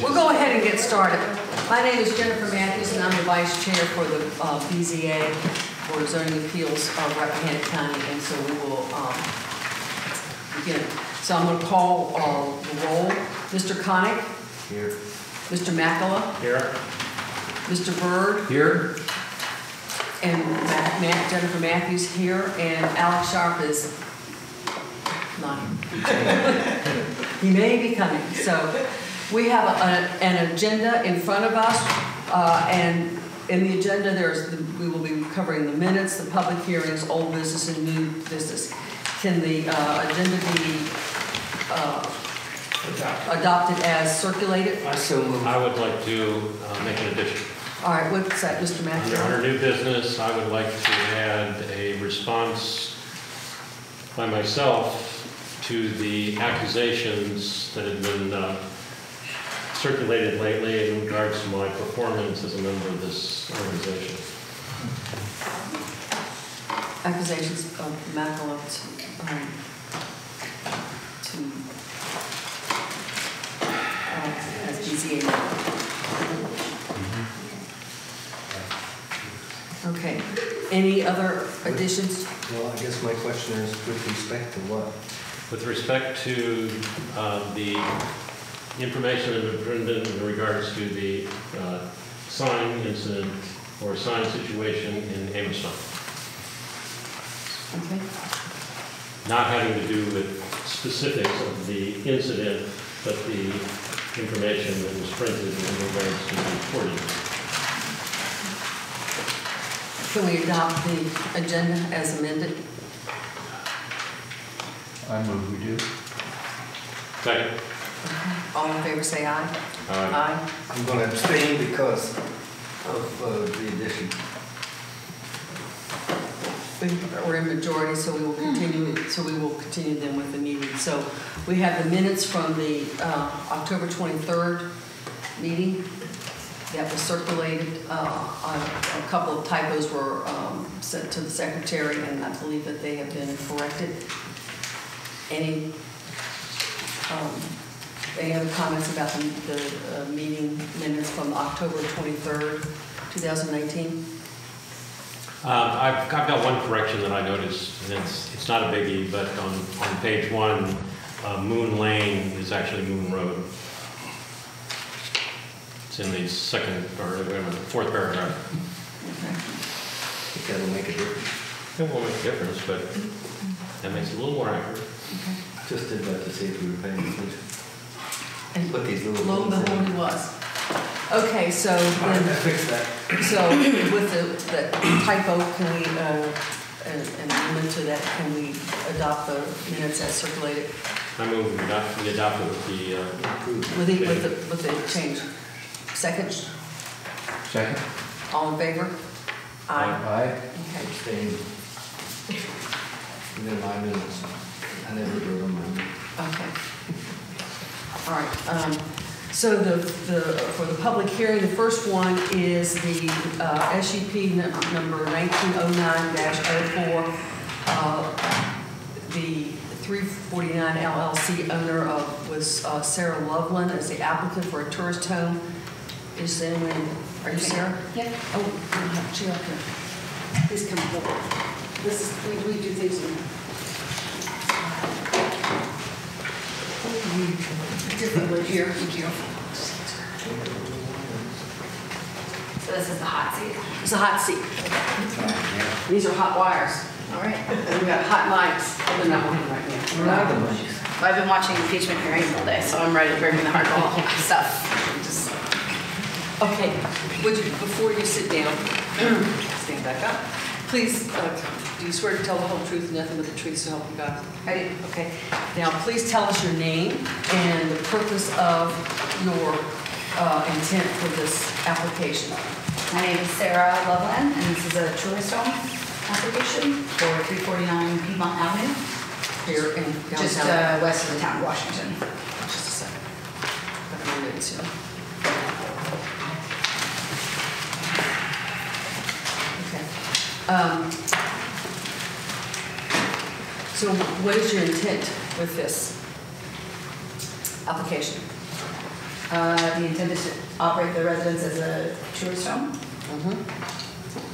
We'll go ahead and get started. My name is Jennifer Matthews, and I'm the Vice Chair for the BZA, for Zoning Appeals of Rappahannock County, and so we will begin. So I'm going to call the roll. Mr. Connick? Here. Mr. Makala? Here. Mr. Bird? Here. And Jennifer Matthews here, and Alex Sharp is not here. He may be coming. So we have an agenda in front of us, and in the agenda we will be covering the minutes, the public hearings, old business, and new business. Can the agenda be adopted as circulated? I would like to make an addition. All right, what's that, Mr. Matthews? Under new business, I would like to add a response by myself to the accusations that have been circulated lately in regards to my performance as a member of this organization. Accusations of Makala as BZA member. Okay. Any other additions? Well, I guess my question is with respect to what? With respect to the information that was written in regards to the sign incident or sign situation in Amerstown. Okay. Not having to do with specifics of the incident, but the information that was printed in regards to the reporting. Can we adopt the agenda as amended? I move we do. Second. All in favor say aye. Aye. I'm going to abstain because of the addition. We're in majority, so we will continue. So we will continue then with the meeting. So we have the minutes from the October 23rd meeting that was circulated. A couple of typos were sent to the secretary, and I believe that they have been corrected. Any other comments about the meeting minutes from October 23rd, 2019? I've got one correction that I noticed, and it's not a biggie, but on page 1, Moon Lane is actually Moon Road. It's in the fourth paragraph. Okay. I think that'll make a difference. It won't make a difference, but that makes it a little more accurate. Okay. Just did that to see if we were paying attention. And Put these little lo and behold, he was. Okay, so then, fix that. so with the typo, can we an amendment to that? Can we adopt the minutes as circulated I move we adopt it with the change? Second. Second. All in favor? Aye. Aye. Okay. Abstain. And then 9 minutes. I never do them. Okay. All right. So for the public hearing, the first one is the SUP number 1909-04. The 349 LLC owner was Sarah Loveland as the applicant for a tourist home. Is anyone? Are you Sarah? Yeah. Oh, we have a chair up here. Please come forward. This is we do things differently here. Thank you. So this is the hot seat. It's a hot seat. These are hot wires. All right. And we've got hot mics. They're not working right now. Where are the monkeys? I've been watching impeachment hearings all day, so I'm ready to bring in the hardball stuff. Okay. Would you, before you sit down, stand back up. Please, do you swear to tell the whole truth and nothing but the truth so help you God? I do. Okay. Now, please tell us your name and the purpose of your intent for this application. My name is Sarah Loveland, and this is a tourist home application for 349 Piedmont Avenue, Here in downtown. just west of the town of Washington. Just a second. Got my notes here. Okay. So what is your intent with this application? The intent is to operate the residence as a tourist home.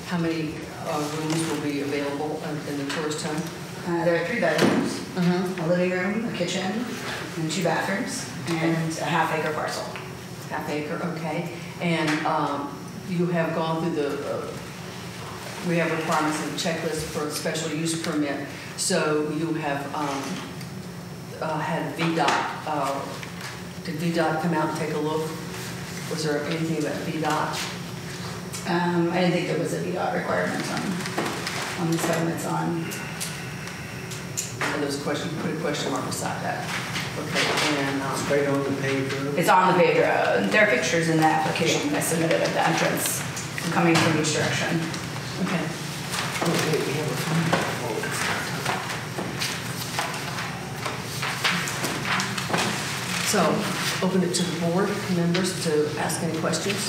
How many rooms will be available in the tourist home? There are 3 bedrooms, a living room, a kitchen, and 2 bathrooms, and a half-acre parcel. Half acre, okay. And you have gone through the, we have requirements and checklist for a special use permit. So you have had VDOT, did VDOT come out and take a look? Was there anything about VDOT? I didn't think there was a VDOT requirement on the settlements on. And there's a question, put a question mark beside that. Okay, and It's right on the paved road. It's on the paved road. There are pictures in the application I submitted at the entrance, coming from each direction. okay. Okay, we have a phone. So, open it to the board members to ask any questions.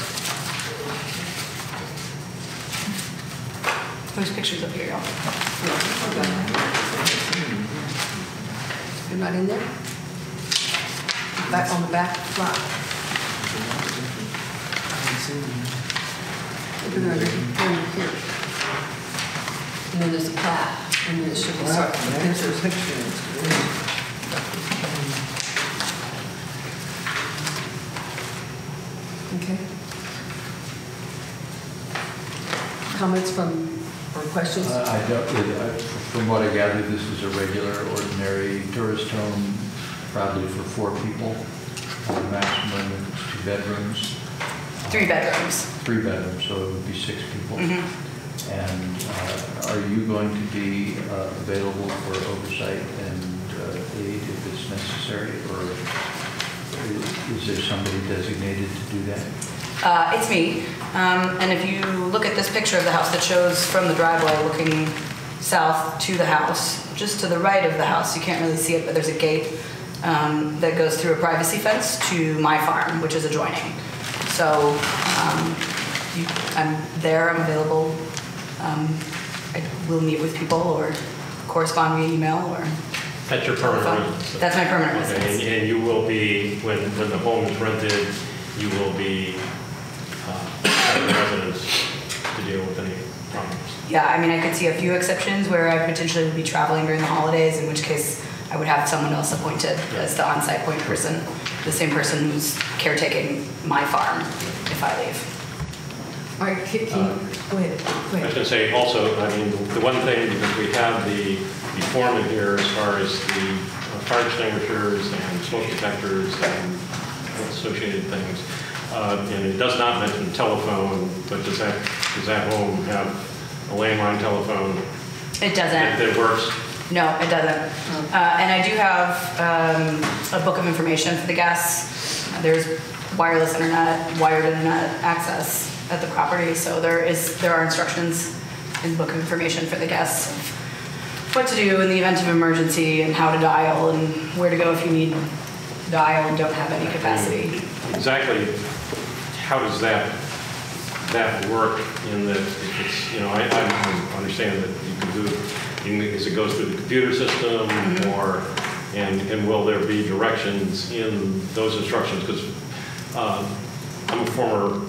There's pictures up here, y'all. Yeah, okay. You're not in there? Back on the back front. Look at that, here. And then there's a plat, and then it should be some pictures. Okay. Comments from, or questions? From what I gather, this is a regular, ordinary tourist home, probably for 4 people. Maximum is 2 bedrooms. 3 bedrooms. 3 bedrooms, so it would be 6 people. And are you going to be available for oversight and aid if it's necessary, or is there somebody designated to do that? It's me. And if you look at this picture of the house that shows from the driveway looking south to the house, just to the right of the house, you can't really see it, but there's a gate that goes through a privacy fence to my farm, which is adjoining. So I'm there, I'm available. I will meet with people or correspond via email or. That's your permanent residence? That's my permanent Okay, residence. and you will be, when the home is rented, you will be having residents to deal with any problems? Yeah, I mean, I could see a few exceptions where I potentially would be traveling during the holidays, in which case I would have someone else appointed as the on-site point person, the same person who's caretaking my farm if I leave. All right, go ahead. I was going to say also, I mean, the one thing, because we have the form in here as far as the fire extinguishers and smoke detectors and associated things, and it does not mention telephone, but does that home have a landline telephone? It doesn't. That works? No, it doesn't. And I do have a book of information for the guests. There's wireless internet, wired internet access at the property, so there are instructions in the book of information for the guests of what to do in the event of emergency and how to dial and where to go if you need to dial and don't have any capacity. Exactly how does that work in that if it's, you know, I understand that you can do, as it goes through the computer system or, and will there be directions in those instructions? Because I'm a former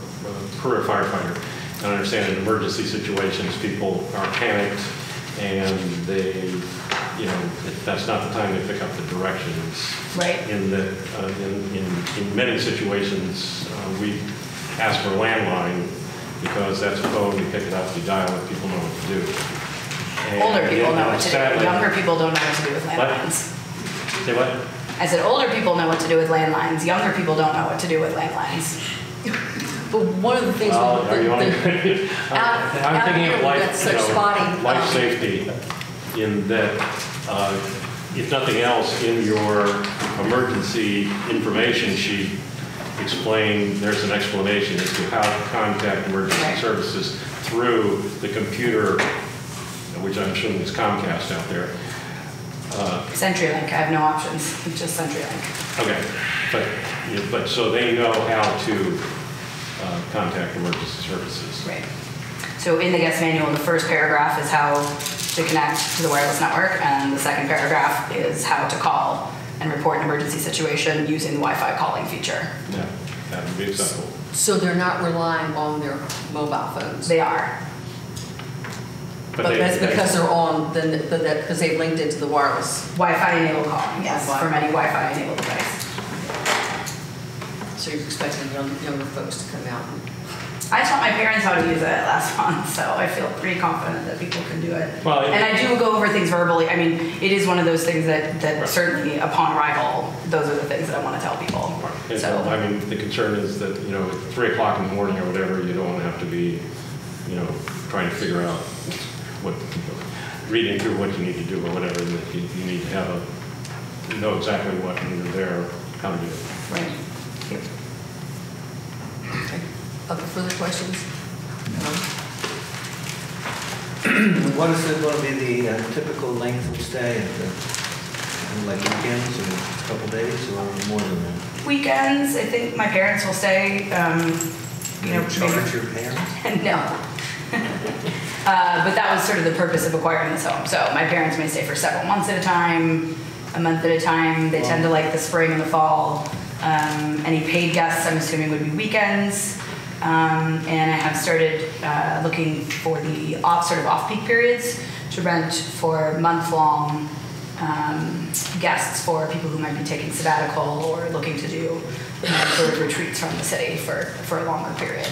career firefighter, and I understand in emergency situations people are panicked and they, you know, that's not the time to pick up the directions. Right. In many situations, we ask for a landline because that's a phone, you pick it up, you dial it, people know what to do. And Older people know what to sadly, do. Younger people don't know what to do with landlines. Say what? I said older people know what to do with landlines. Younger people don't know what to do with landlines. But one of the things Are you on? I'm thinking of life, that's such spotty. life safety, in that if nothing else, in your emergency information sheet, explain, there's an explanation as to how to contact emergency services through the computer, which I'm assuming is Comcast out there. CenturyLink, I have no options, it's just CenturyLink. Okay, but so they know how to contact emergency services. Right. So in the guest manual, the first paragraph is how to connect to the wireless network, and the second paragraph is how to call and report an emergency situation using the Wi-Fi calling feature. Yeah, that would be acceptable. So they're not relying on their mobile phones? They are. But that's because they're on, because they've linked into the wireless. Wi-Fi enabled calling, yes, Wi-Fi. from any Wi-Fi enabled device. So you're expecting younger folks to come out and... I taught my parents how to use it last month, so I feel pretty confident that people can do it. Well, and I do go over things verbally. I mean, it is one of those things that Right. certainly upon arrival, those are the things that I want to tell people. And So, I mean, the concern is that, at 3 o'clock in the morning or whatever, you don't have to be, trying to figure out what, reading through what you need to do or whatever, that you need to have know exactly what you're there, how to do it. right. Yep. Okay. Other further questions? What is it going to be the typical length of stay at like weekends or a couple days or more than that? Weekends, I think my parents will stay, Charge your parents? No. But that was sort of the purpose of acquiring this home. So my parents may stay for several months at a time, a month at a time. They tend to like the spring and the fall. Any paid guests, I'm assuming, would be weekends. And I have started looking for the sort of off-peak periods to rent for month-long guests for people who might be taking sabbatical or looking to do sort of retreats from the city for a longer period.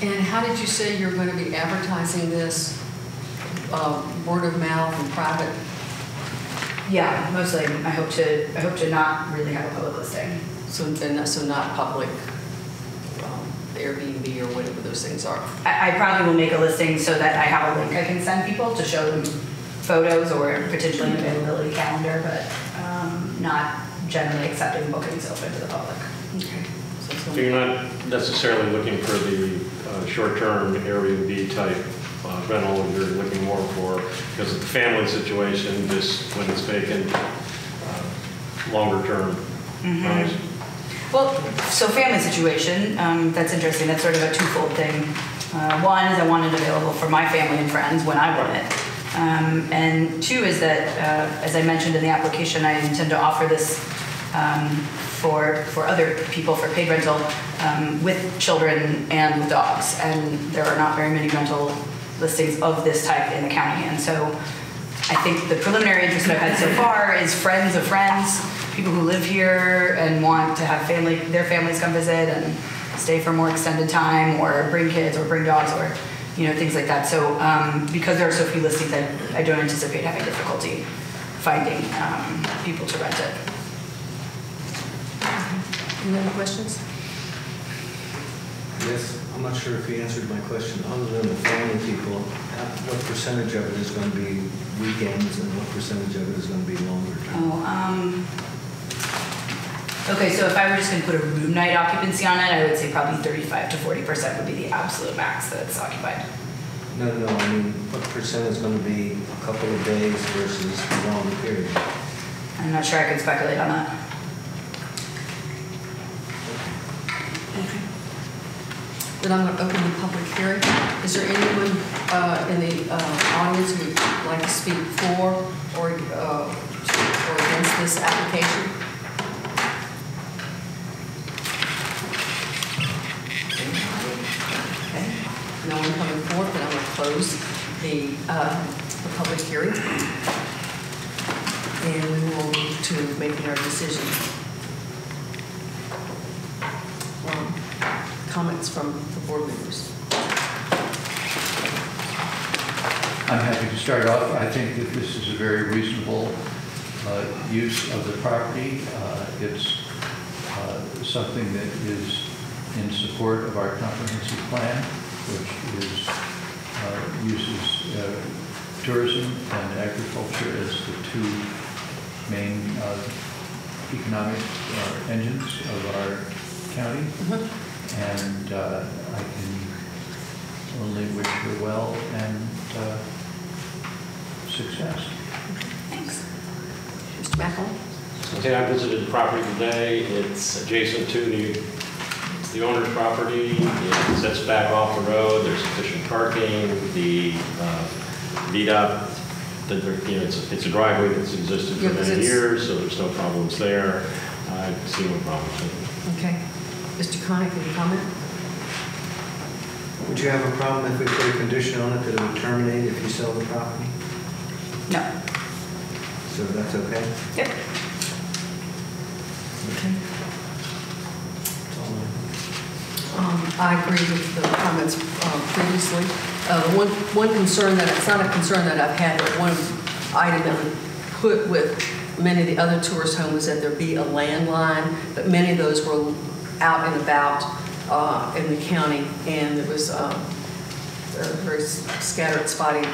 And how did you say you're going to be advertising this? Word of mouth and private? Yeah, mostly. I hope to not really have a public listing. So not public Airbnb or whatever those things are. I probably will make a listing so that I have a link I can send people to show them photos or potentially an availability calendar, but not generally accepting bookings open to the public. Okay. So you're not necessarily looking for the short-term Airbnb type rental. You're looking more for, because of the family situation, just when it's vacant, longer term. Right? Well, so family situation, that's interesting. That's sort of a twofold thing. One is I want it available for my family and friends when I want it. And two is that, as I mentioned in the application, I intend to offer this for other people for paid rental with children and with dogs. And there are not very many rental listings of this type in the county. And so I think the preliminary interest I've had so far is friends of friends, people who live here and want to have their families come visit and stay for more extended time, or bring kids or bring dogs, or things like that. So because there are so few listings, I don't anticipate having difficulty finding people to rent it. Any other questions? Yes, I'm not sure if you answered my question. Other than the family people, what percentage of it is going to be weekends and what percentage of it is going to be longer term? Okay, so if I were just going to put a room night occupancy on it, I would say probably 35 to 40% would be the absolute max that's occupied. No, I mean, what percent is going to be a couple of days versus a longer period? I'm not sure I can speculate on that. Then I'm going to open the public hearing. Is there anyone in the audience who would like to speak for or against this application? Okay. No one coming forth, then I'm going to close the public hearing. And we will move to making our decision. Comments from the board members? I'm happy to start off. I think that this is a very reasonable use of the property. It's something that is in support of our comprehensive plan, which is uses tourism and agriculture as the two main economic engines of our county. And I can only wish her well and success. Thanks. Mr. Mackel? Okay, I visited the property today. It's adjacent to the owner's property. It sets back off the road. There's sufficient parking. The VDOT it's a driveway that's existed for many years, so there's no problems there. I see no problem with Okay. Mr. Connick, any comment? Would you have a problem if we put a condition on it that it would terminate if you sell the property? No. So that's okay? Yep. Okay. That's all I have. I agree with the comments previously. One concern that, it's not a concern that I've had, but one item that we put with many of the other tourist homes is that there be a landline, but many of those were out and about in the county, and there was a very scattered, spotty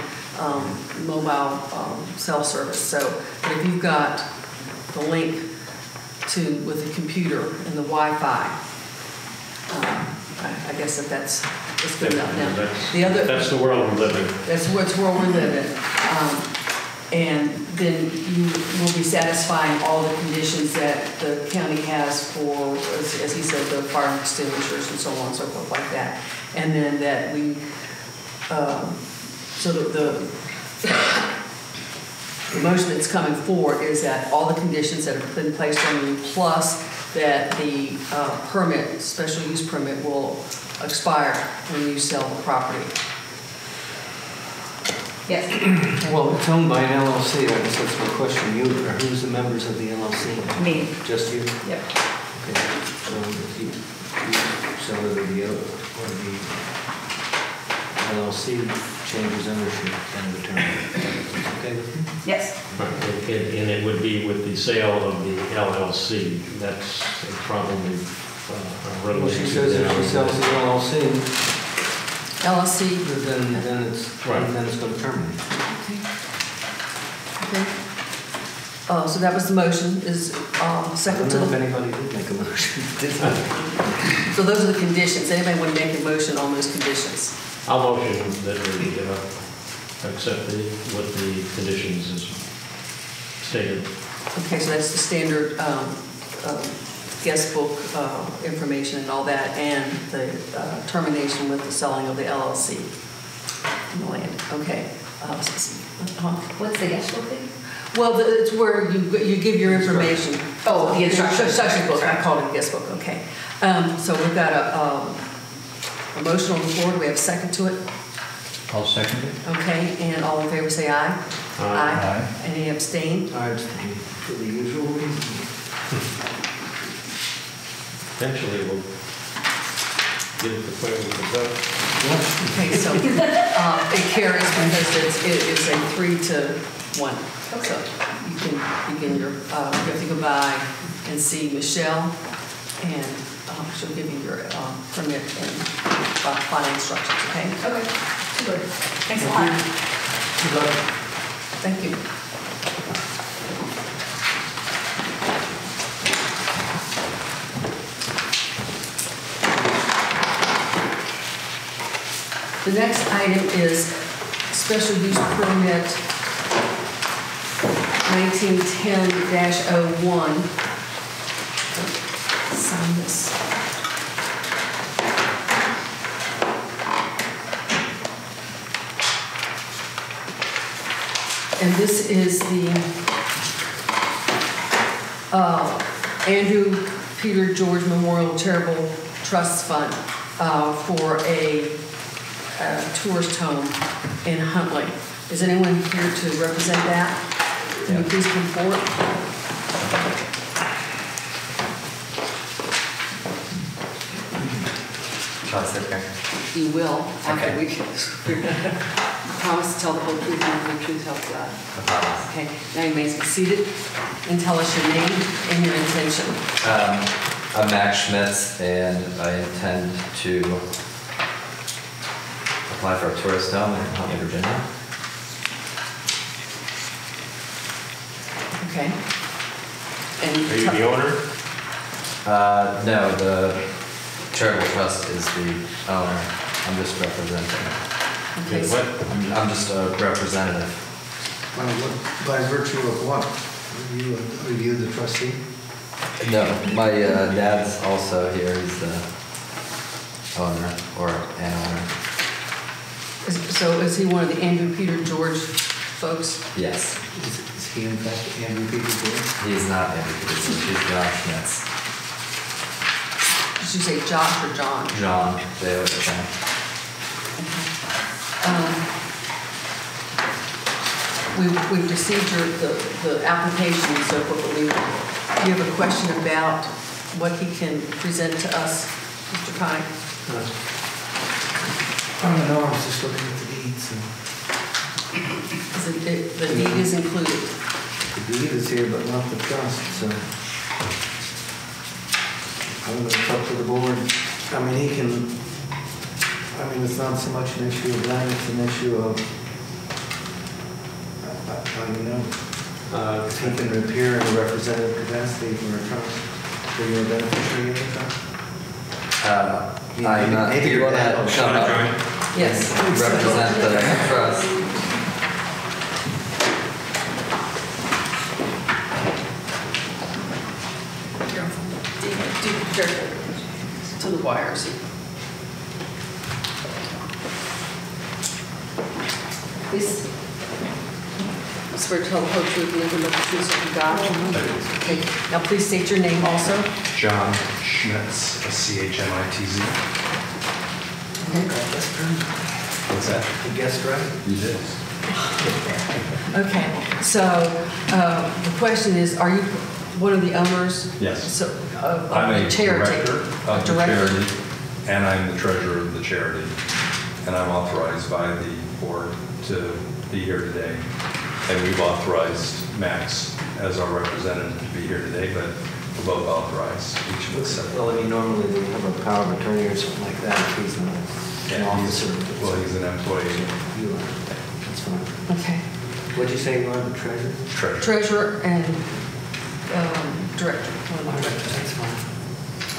mobile cell service. So if you've got the link with the computer and the Wi-Fi, I guess that's good enough. Now, that's the world we live in. That's what's where we live in. And then you will be satisfying all the conditions that the county has for, as he said, the fire extinguishers and so on and so forth like that. And then that we, so the motion that's coming forward is that all the conditions that have been placed on you, plus that the permit, special use permit, will expire when you sell the property. Yes. Well, it's owned by an LLC. I guess that's my question. Who's the members of the LLC? Me. Just you? Yep. Okay. So if you sell the video or the LLC changes ownership, then the term. Okay with you? Yes. And it would be with the sale of the LLC. That's probably related. Well, she says if she sells the LLC, LLC. then it's right. Then it's going to terminate. Okay. So that was the motion. Is second I to don't the. know if anybody did make a motion. So those are the conditions. Anybody want to make a motion on those conditions? I'll motion that we accept what the conditions is stated. Okay, so that's the standard guest book information and all that, and the termination with the selling of the LLC in the land. Okay. What's the guest book thing? Well, it's where you give your information. Oh, the instruction book. I called it a guest book. Okay. So we've got a motion on the floor. Do we have a second to it? I'll second it. Okay, and all in favor say aye. Aye. Any abstain? I abstain for the usual reason. Eventually, we'll get to the point where we can vote. Okay, so it carries because it is a 3-1. Okay. So you have to go by and see Michelle, and she'll give you your permit and final instructions. Okay. Okay. Good. Thanks a lot. Good luck. Thank you. The next item is special use permit 1910-01. Sign this. And this is the Andrew Peter George Memorial Charitable Trust Fund for a tourist home in Huntley. Is anyone here to represent that? Can you please come forward? You will after we promise to tell the whole truth and the truth help God. Okay. Now you may be seated and tell us your name and your intention. I'm Max Schmitz, and I intend to apply for a tourist home in Huntley, Virginia. Okay. And Are you the owner? No, the charitable trust is the owner. I'm just representing. okay. What? I'm just a representative. By virtue of what? Are you the trustee? No, my dad's also here. He's the owner or an owner. So is he one of the Andrew Peter George folks? Yes. Is he in fact Andrew Peters here? He's not Andrew Peterson, he's John Schmitz. Did you say Josh or John? John, they always say. We've received the application and so forth, but do you have a question about what he can present to us, Mr. Pine? I don't know, I was just looking at the deeds. The deed is included. The deed is here, but not the trust, so I'm going to talk to the board. I mean, it's not so much an issue of that, it's an issue of, if he can appear in a representative capacity for a trust, for your beneficiary of the trust. Do you want to come up? Yes. Represent the trust. Careful. Do careful to the wires. Please. Swear to tell the whole truth, nothing but the truth, so you got. Okay. Now please state your name also. John Schmitz, CHMITZ. What's that? You guessed right? You did. Okay, so the question is, are you one of the owners? Yes. So, I'm a charity. director of the charity, and I'm the treasurer of the charity. And I'm authorized by the board to be here today. And we've authorized Max as our representative to be here today, but we're both authorized, each of us separately. Well, I mean, normally we have a power of attorney or something like that if he's an officer. Well, he's an employee. You are. That's fine. Okay. What'd you say you are, the treasurer? Treasurer. Treasurer and director. That's fine.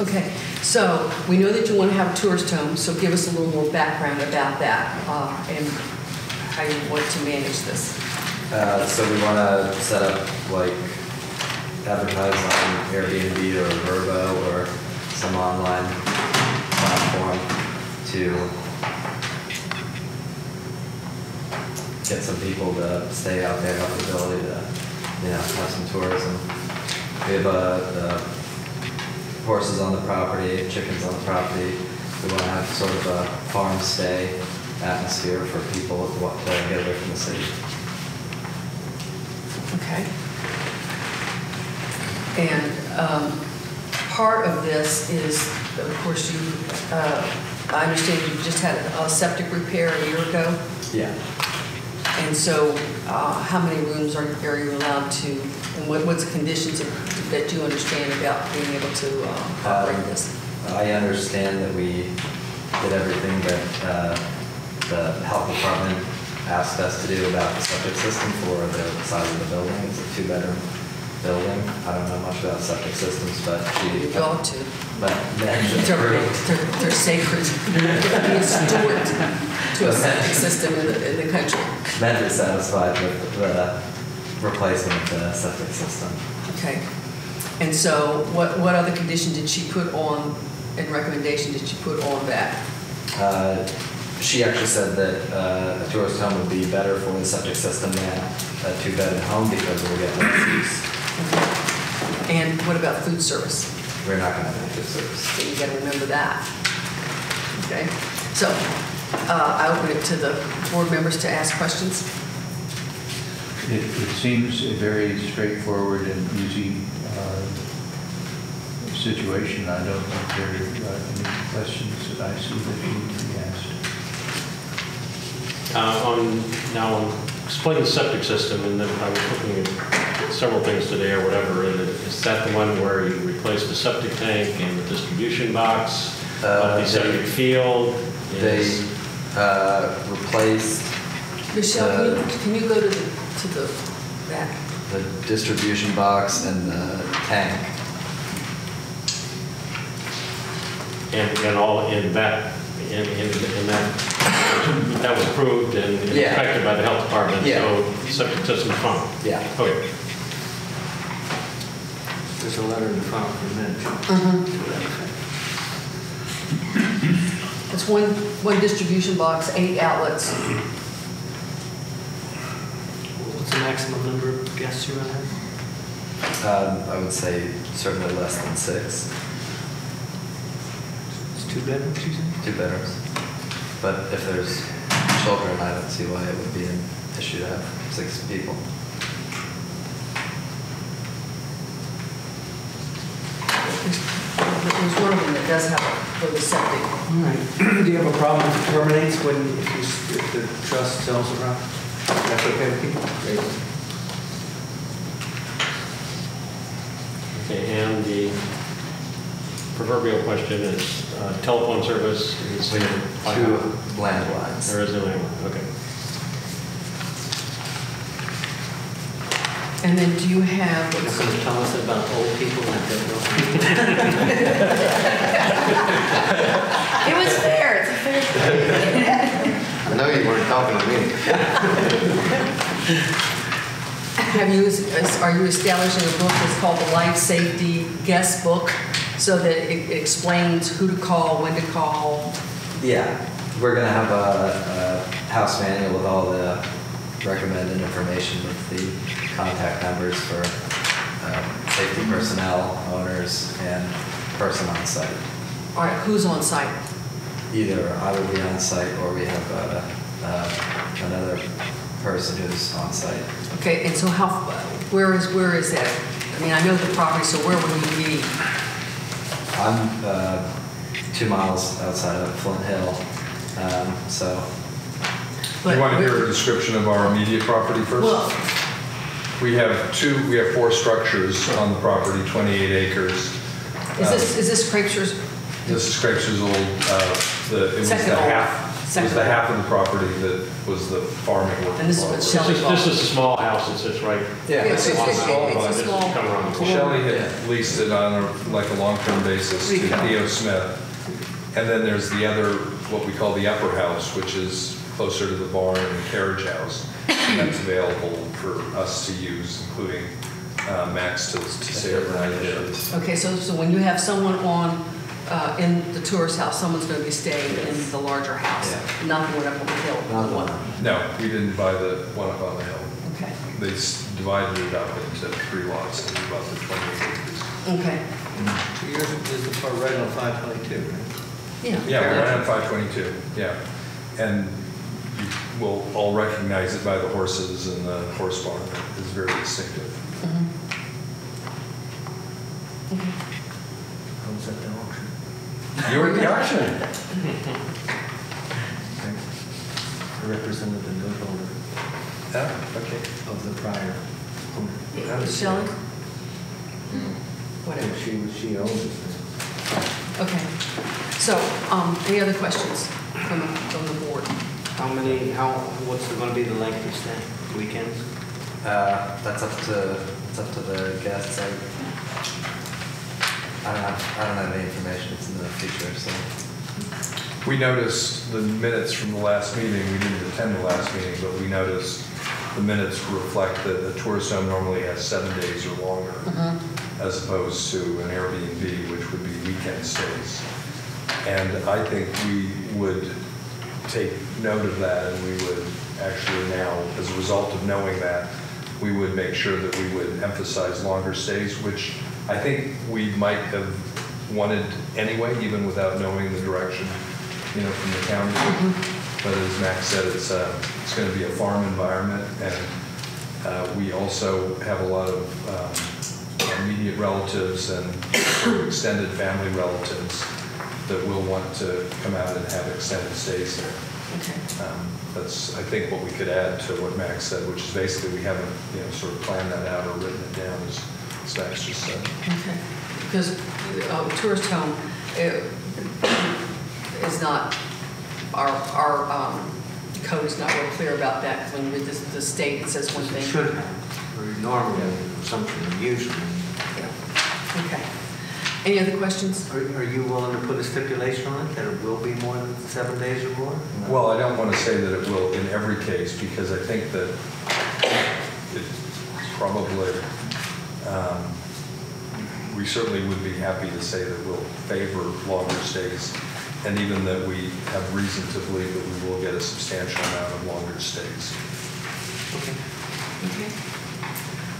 Okay, so we know that you want to have a tourist home, so give us a little more background about that and how you want to manage this. So we want to set up like advertise on Airbnb or Verbo or some online platform to get some people to stay out there, have the ability to, have some tourism. We have horses on the property, chickens on the property. We want to have sort of a farm stay atmosphere for people to get away from the city. Okay. And part of this is, of course, I understand you just had a septic repair a year ago. Yeah. And so how many rooms are you allowed to, and what's the conditions that you understand about being able to operate this? I understand that we did everything that the health department asked us to do about the septic system for the size of the building. It's a 2-bedroom building. I don't know much about septic systems, but You ought to. But They're sacred. Be a steward to a septic system in the country. Men are satisfied with the replacement of the septic system. Okay. And so what other condition did she put on, and recommendation did she put on that? She actually said that a tourist home would be better for the septic system than a 2-bedroom home because we'll get less use. And what about food service? We're not going to have any food service. So you got to remember that. Okay. So I open it to the board members to ask questions. It seems a very straightforward and easy situation. I don't think there are any questions that I see that need to be asked. Now, explain the septic system, and then I was looking at several things today or whatever. And is that the one where you replace the septic tank and the distribution box, the septic field? They replaced Michelle, can you go to the back? the distribution box and the tank. And all in that, that was approved and Yeah. inspected by the health department. Yeah. So septic system's fine. Yeah. Okay. There's a letter in the file from Mitch. It's one distribution box, 8 outlets. What's the maximum number of guests you're gonna have? I would say certainly less than 6. It's 2 bedrooms, you say? 2 bedrooms. But if there's children, I don't see why it would be an issue to have 6 people. There's one of them that does have for the septic. All right. Do you have a problem if it terminates if the trust sells the property? That's okay with you? Great. Okay, and the proverbial question is telephone service is We have 2 landlines. There is a landline, okay. And then do you have, You're not going to tell us about old people that don't know. It was fair, it's a fair thing. I know you weren't talking to me. are you establishing a book that's called the Life Safety Guest Book so that it explains who to call, when to call? Yeah, we're going to have a house manual with all the recommended information with the contact numbers for safety personnel, owners, and person on site. All right, who's on site? Either I will be on site or we have another person who's on site. Okay, and so where is that? I mean, I know the property, so where would you be? I'm 2 miles outside of Flint Hill, so. You want to hear a description of our immediate property first? Well, We have 4 structures on the property, 28 acres. is this Crapesher's? This is Craig's old, it was the Second old. half of the property that was the farming work. And this is what Shelley bought. This is a small house that sits right. Yeah, It's a small. Come around the corner. Shelley had leased it on a long-term basis to Theo Smith. And then there's the other, what we call the upper house, which is closer to the barn and the carriage house. And that's available for us to use, including Max to stay overnight there. Okay, so when you have someone on, in the tourist house, someone's going to be staying in the larger house, Yeah. not the one up on the hill. not the one. No, we didn't buy the one up on the hill. Okay, They divided it up into 3 lots, and we bought the 28 acres. okay, So yours is the part right on 522, right? yeah. Yeah, we're right on 522, yeah. And you will all recognize it by the horses and the horse barn. It's very distinctive. Mhm. Okay. How was that the auction? You were at the auction. I represented the note holder Oh, okay. of the prior owner. Shelley? Yeah. Whatever. She owns it. Okay. So, any other questions from the board? What's going to be the length of stay? Weekends? That's up to the guests. I don't have any information. It's in the future, so. We noticed the minutes from the last meeting. We didn't attend the last meeting, but we noticed the minutes reflect that a tourist home normally has 7 days or longer, as opposed to an Airbnb, which would be weekend stays. And I think we would take note of that, and we would actually now, as a result of knowing that, we would make sure that we would emphasize longer stays, which I think we might have wanted anyway, even without knowing the direction, from the county. But as Max said, it's going to be a farm environment, and we also have a lot of immediate relatives and sort of extended family relatives that will want to come out and have extended stays there. Okay. That's, I think, what we could add to what Max said, which is basically we haven't, sort of planned that out or written it down, as Max just said. Okay. Because tourist home is not, our code is not real clear about that. 'Cause when you read the state, it says one It thing. should have, or normally, something usually. Yeah. Okay. Any other questions? Are you willing to put a stipulation on it that it will be more than 7 days or more? Well, I don't want to say that it will in every case, because I think that it's probably, we certainly would be happy to say that we'll favor longer stays, and even that we have reason to believe that we will get a substantial amount of longer stays. Okay. Okay.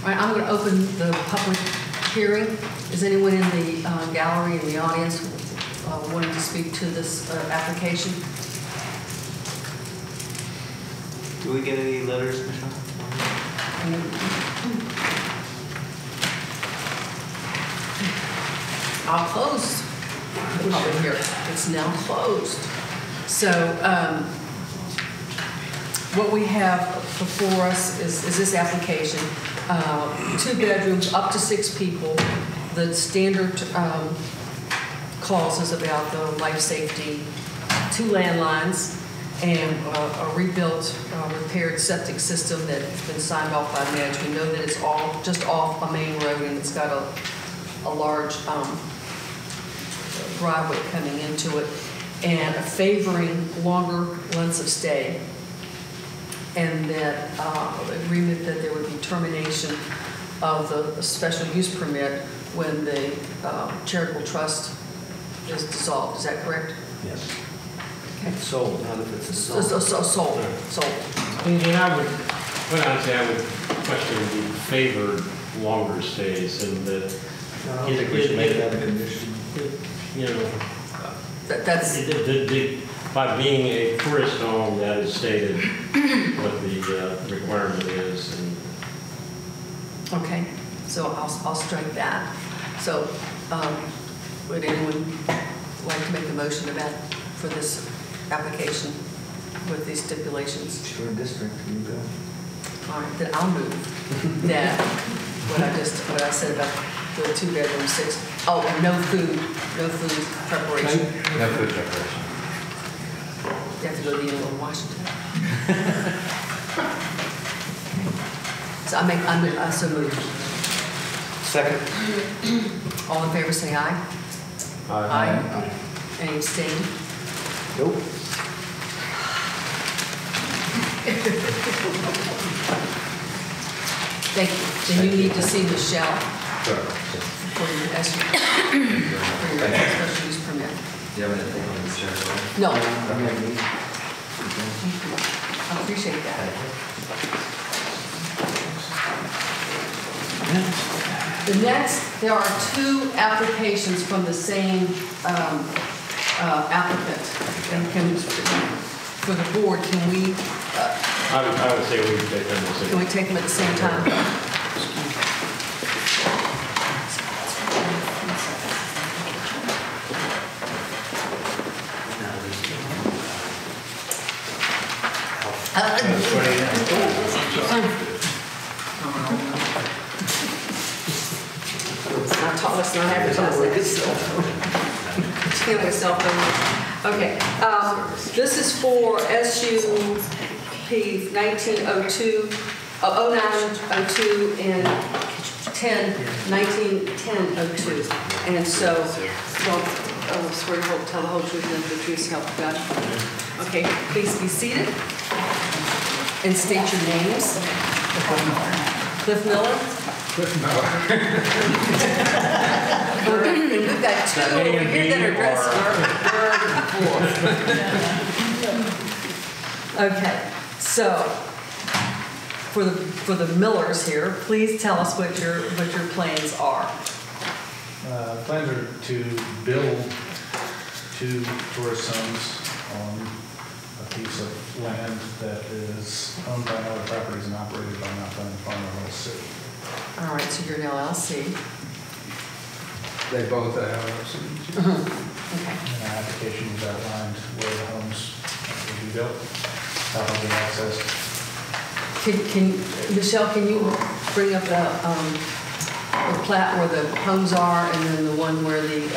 All right, I'm going to open the public hearing. Is anyone in the gallery, in the audience, wanting to speak to this application? Do we get any letters, Michelle? I'll close the public hearing. It's now closed. So what we have before us is this application. 2 bedrooms, up to 6 people. The standard clauses about the life safety, 2 landlines, and a rebuilt, repaired septic system that's been signed off by management. We know that it's all just off a main road, and it's got a large driveway coming into it, and a favoring longer lengths of stay, and that agreement that there would be termination of the special use permit when the charitable trust is dissolved. Is that correct? Yes. Okay. Sold, not if it's a sold. Sold. And I would, quite honestly, I would question the favored longer stays and that. I don't think we should make that a condition. You know, That's by being a tourist home, that is stated what the requirement is. And okay. So I'll strike that. So would anyone like to make a motion for this application with these stipulations? Sure, district, you go. All right, then I'll move that what I said about the 2 bedroom, 6. Oh, and no food preparation. No food preparation. You have to go to the Inland Washington. So I so moved. Second. All in favor, say aye. Aye. Any abstain? Nope. Thank you. Then you need to see Michelle Sure. for your special use permit. Do you have anything on this chair? No, Okay. I appreciate that. The next, there are 2 applications from the same applicant. And for the board, can we I would say we would take them can we take them at the same time? Let's not advertise that. Okay. This is for SUP 1902, 0902 and 191002. And so, swear to tell the whole truth and the truth, so help God. Okay, please be seated and state your names. Cliff Miller. We've got 2 over here that are dressed. Okay, so for the Millers here, please tell us what your plans are. Plans are to build 2 tourist homes on a piece of land that is owned by other properties and operated by Mount Pleasant Farm LLC. All right, so you're an LLC. They both are LLCs. Okay. And our application is outlined where the homes will be built, how they'll be accessed. Michelle, can you bring up the plat where the homes are, and then the one where the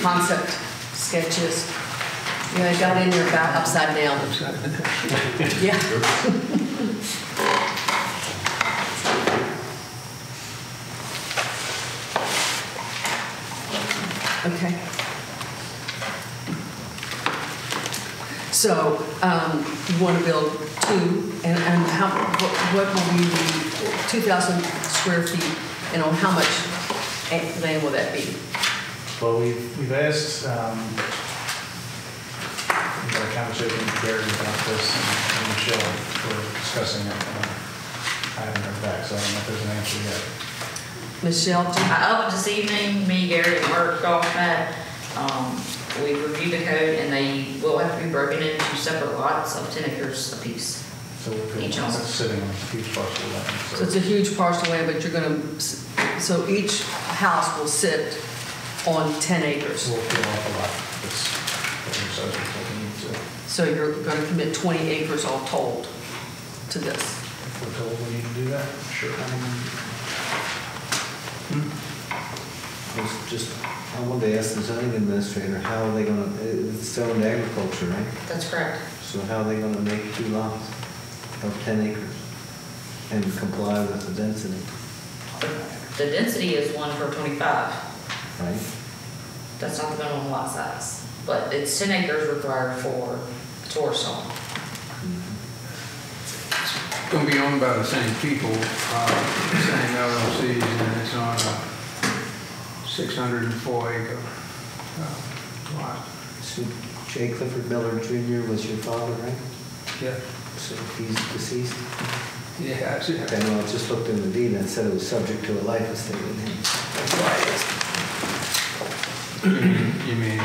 concept sketch is? Yeah, I got in there about upside down. Yeah. Okay. So you want to build 2, and what will be the 2,000 square feet, and on how much land will that be? Well, we've asked had a conversation with Gary about this and Michelle were discussing it. I haven't heard back, so I don't know if there's an answer yet. Michelle, Up this evening, me, Gary, and Mark off that. We reviewed the code and they will have to be broken into separate lots of 10 acres apiece. So we're Each home. sitting on a huge parcel of land. so it's a huge parcel of land, but you're gonna, so each house will sit on 10 acres. We'll peel off a lot. That's what we're subject to looking into. So you're gonna commit 20 acres all told to this. If we're told we need to do that, sure. I wanted to ask the zoning administrator, how are they gonna, it's zoned agriculture, right? That's correct. So how are they gonna make 2 lots of 10 acres and comply with the density, The density is 1 per 25. right? That's not the minimum lot size, but it's 10 acres required for tourist home. It's going to be owned by the same people, same LLCs, and it's on a 604-acre lot. So J. Clifford Miller Jr. was your father, right? Yeah. So he's deceased? Yeah, that's it. Okay, no, I just looked in the deed and it said it was subject to a life estate in him. That's why I asked. You mean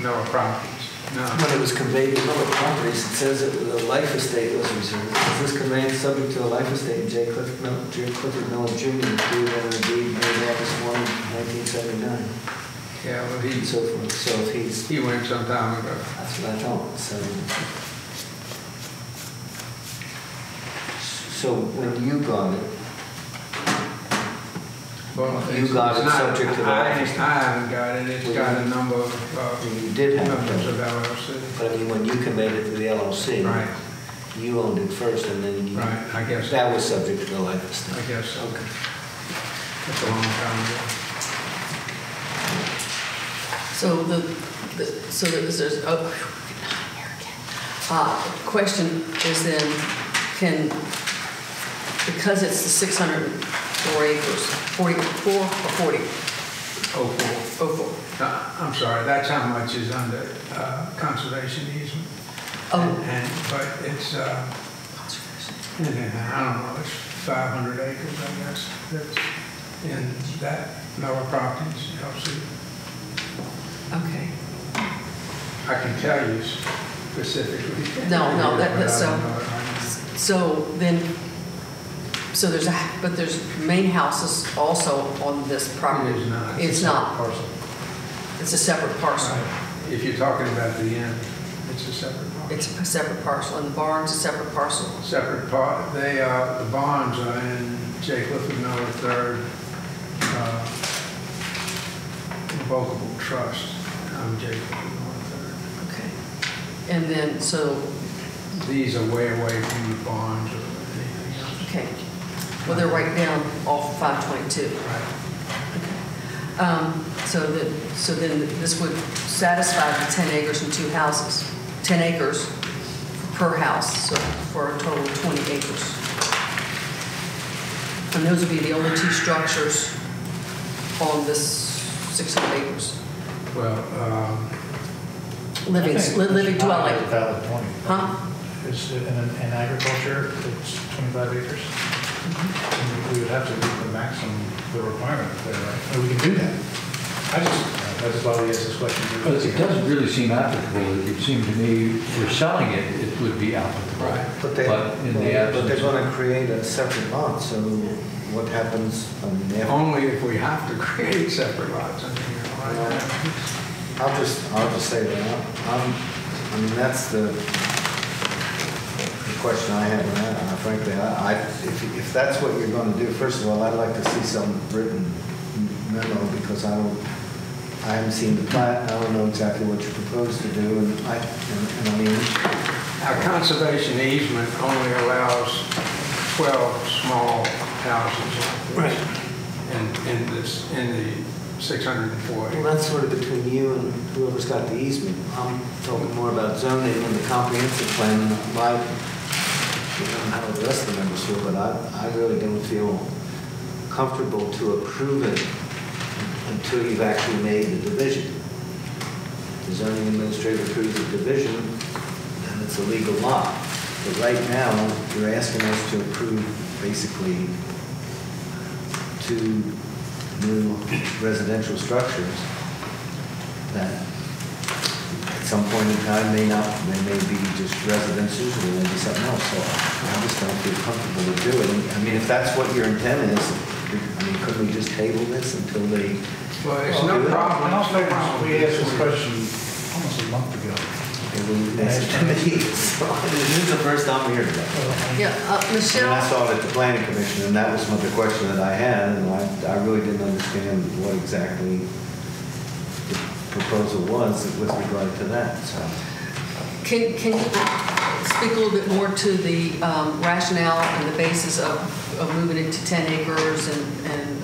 Miller Properties? No. When it was conveyed to Miller Properties, it says that a life estate was reserved. Is this conveyance subject to a life estate? J. Clifford Miller Jr. included in the deed dated August 1, 1979. Yeah, well, And so forth. So if he's, he went some time ago. that's what I thought. So when you got it, Well, You got it subject to the I life estate. haven't got it. It's got a number of you did have members of it. LLC. But I mean, when you conveyed it to the LLC, Right, you owned it first and then you, right, I guess. that was subject to the life estate. I guess so. Okay. That's a long time ago. So there's, question is then, because it's the 604 acres, 44 or 40? Oh, four. 04. I'm sorry, that's how much is under conservation easement. Oh. But it's, I don't know, it's 500 acres, I guess, that's in that Miller Properties, LLC. Okay. I can tell you specifically. No, But I that's don't so. know it right So then, there's main houses also on this now. property? It is not. It's a not. Parcel. It's a separate parcel. Right. If you're talking about the end, it's a separate parcel. It's a separate parcel, and the barn's a separate parcel. Separate part, they are, the bonds are in J. Clifford Miller III, revocable trust. I'm J. Clifford Miller Okay. And then, so, III. These are way away from the bonds or anything else. okay. Well, they're right down off 522. Right. So then this would satisfy the 10 acres and 2 houses, 10 acres per house, so for a total of 20 acres. And those would be the only 2 structures on this 600 acres. Well, Living dwelling. A valid point. Huh? It's in agriculture, it's 25 acres. We would have to meet the maximum, the requirement there, right? And we can do that. That's why we asked this question. But it doesn't really seem applicable. It would seem to me, for selling it, it would be applicable. Right. But in the absence. they're going to create a separate lot, so what happens, I mean, after? only if we have to create separate lots in here, right? I'll just say that, I mean, that's the question I have, and frankly, if that's what you're going to do, first of all, I'd like to see some written memo, because I haven't seen the plat, I don't know exactly what you propose to do, and I mean, Our conservation easement only allows 12 small houses like this. In the 640. well, that's sort of between you and whoever's got the easement. I'm talking more about zoning and the comprehensive plan, and I don't know how the rest of the members feel, but I really don't feel comfortable to approve it until you've actually made the division. the zoning administrator approves a division, then it's a legal lot. But right now, you're asking us to approve basically 2 new residential structures that at some point in time they may be just residences or they may be something else. So I just don't feel comfortable to do it. I mean, if that's what your intent is, I mean, couldn't we just table this until they Well, it's no problem. I don't know, we asked this question almost a month ago. ask it to me? So this is the first time I'm here today. Yeah, I mean, I Michelle, saw it at the planning commission, and that was another question that I had, and I really didn't understand what exactly the proposal was with regard to that, so. can you speak a little bit more to the rationale and the basis of moving it to 10 acres and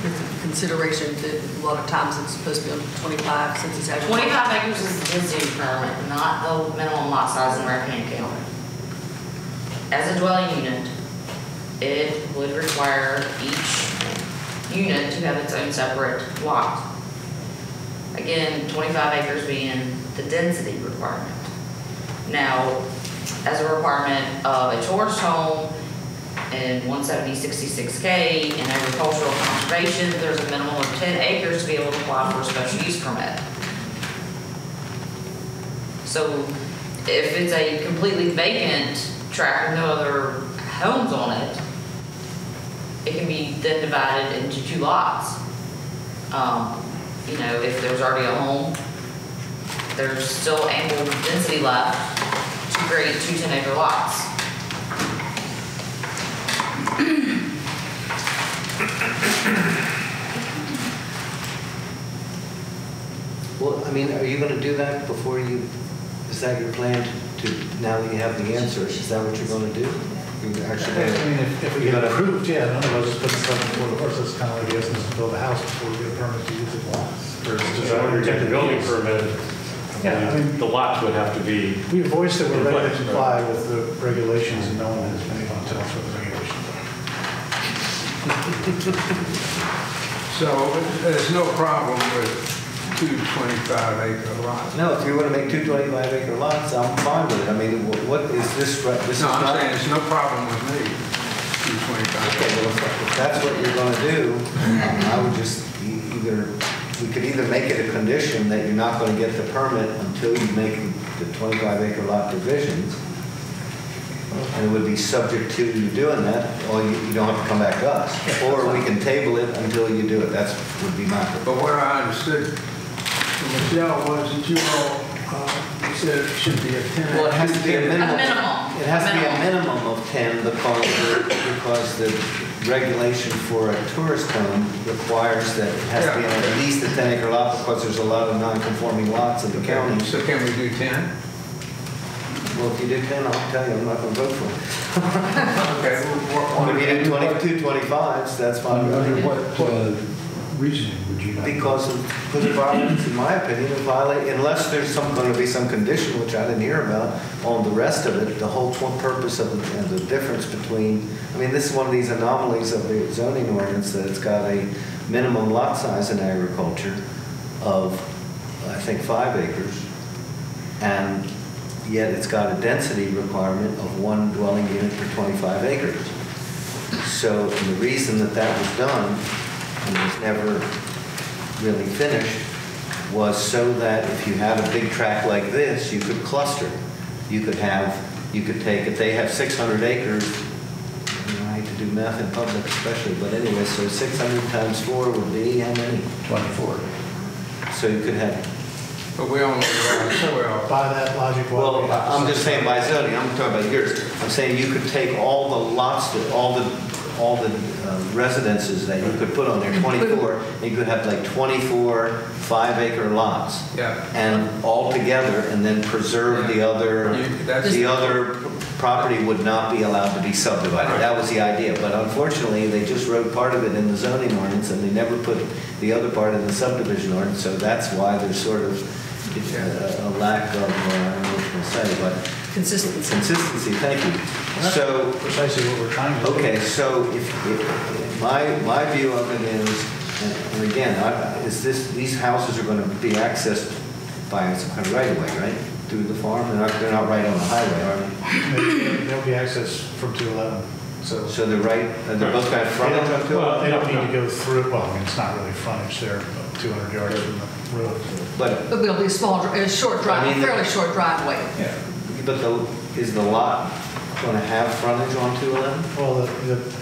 with the consideration that a lot of times it's supposed to be on 25 since it's actually. 25 acres is the density permit, not the minimum lot size in Rappahannock County. As a dwelling unit, it would require each unit to have its own separate lot. Again, 25 acres being the density requirement. Now, as a requirement of a tourist home in 170-66K in agricultural conservation, there's a minimum of 10 acres to be able to apply for a special use permit. So if it's a completely vacant tract with no other homes on it, it can be then divided into 2 lots. You know, if there's already a home, there's still ample density left to create 2 10-acre lots. Well, I mean, are you going to do that before you, is that your plan to, now that you have the answer, is that what you're going to do? You're actually I going mean, if we get approved, yeah, none of us just put stuff before the horse. It's kind of like asking us to build a house before we get a permit to use it. Or it's just When you get the building permit, Yeah, I mean, the lots would have to be, we voiced that we're ready to Right. comply with the regulations, and no one has been able to tell us what the regulations are. So there's no problem with 2 25-acre lots? No, if you want to make 2 25-acre lots, I'm fine with it. I mean, what is this, this is No, I'm not. saying there's no problem with me, 2 25 Okay, well, if that's what you're going to do, I would just either, we could either make it a condition that you're not going to get the permit until you make the 25-acre lot divisions, and it would be subject to you doing that, or you don't have to come back to us. Or we can table it until you do it. That's would be my proposal. But what I understood from Michelle was that you all said it should be a 10. Well, it has to be a minimum. minimum. It has to be a minimum of 10 because the regulation for a tourist home requires that it has to be on at least a 10-acre lot because there's a lot of non-conforming lots in the county. So can we do 10? Well, if you do 10, I'll tell you, I'm not going to vote for it. Okay. But if you do 22, 25s, that's fine. Under what reasoning would you not? Because of violence, in my opinion, of violate, unless there's going to be some condition, which I didn't hear about, on the rest of it, the whole purpose of the difference between, I mean, this is one of these anomalies of the zoning ordinance that it's got a minimum lot size in agriculture of, I think, 5 acres, and yet it's got a density requirement of 1 dwelling unit per 25 acres. So and the reason that that was done, and was never really finished, was so that if you have a big tract like this, you could cluster. You could take, if they have 600 acres, I hate to do math in public especially, but anyway, so 600 times 4 would be how many? 24. So you could have, But we only well. By that logic, well, I'm just saying by zoning, I'm talking about yours. I'm saying you could take all the lots, all the residences that you could put on there, 24, and you could have like 24 5-acre lots. Yeah. And all together, and then preserve the other, the other property would not be allowed to be subdivided. Right. That was the idea. But unfortunately, they just wrote part of it in the zoning ordinance, and they never put the other part in the subdivision ordinance, so that's why there's sort of a lack of, I don't know what to say, but Consistency. consistency, thank you. That's So, precisely what we're trying to do. okay, so if my view of it is And again, these houses are gonna be accessed by some kind of right of way, right? Through the farm, they're not right on the highway, are they? They'll be accessed from 211, so. So they're both got frontage on Well, 211? they don't need to go through, well, I mean, it's not really frontage, they're about 200 yards from the road. But, It'll be a short drive, I mean, fairly short driveway. Yeah. but is the lot gonna have frontage on 211? Well,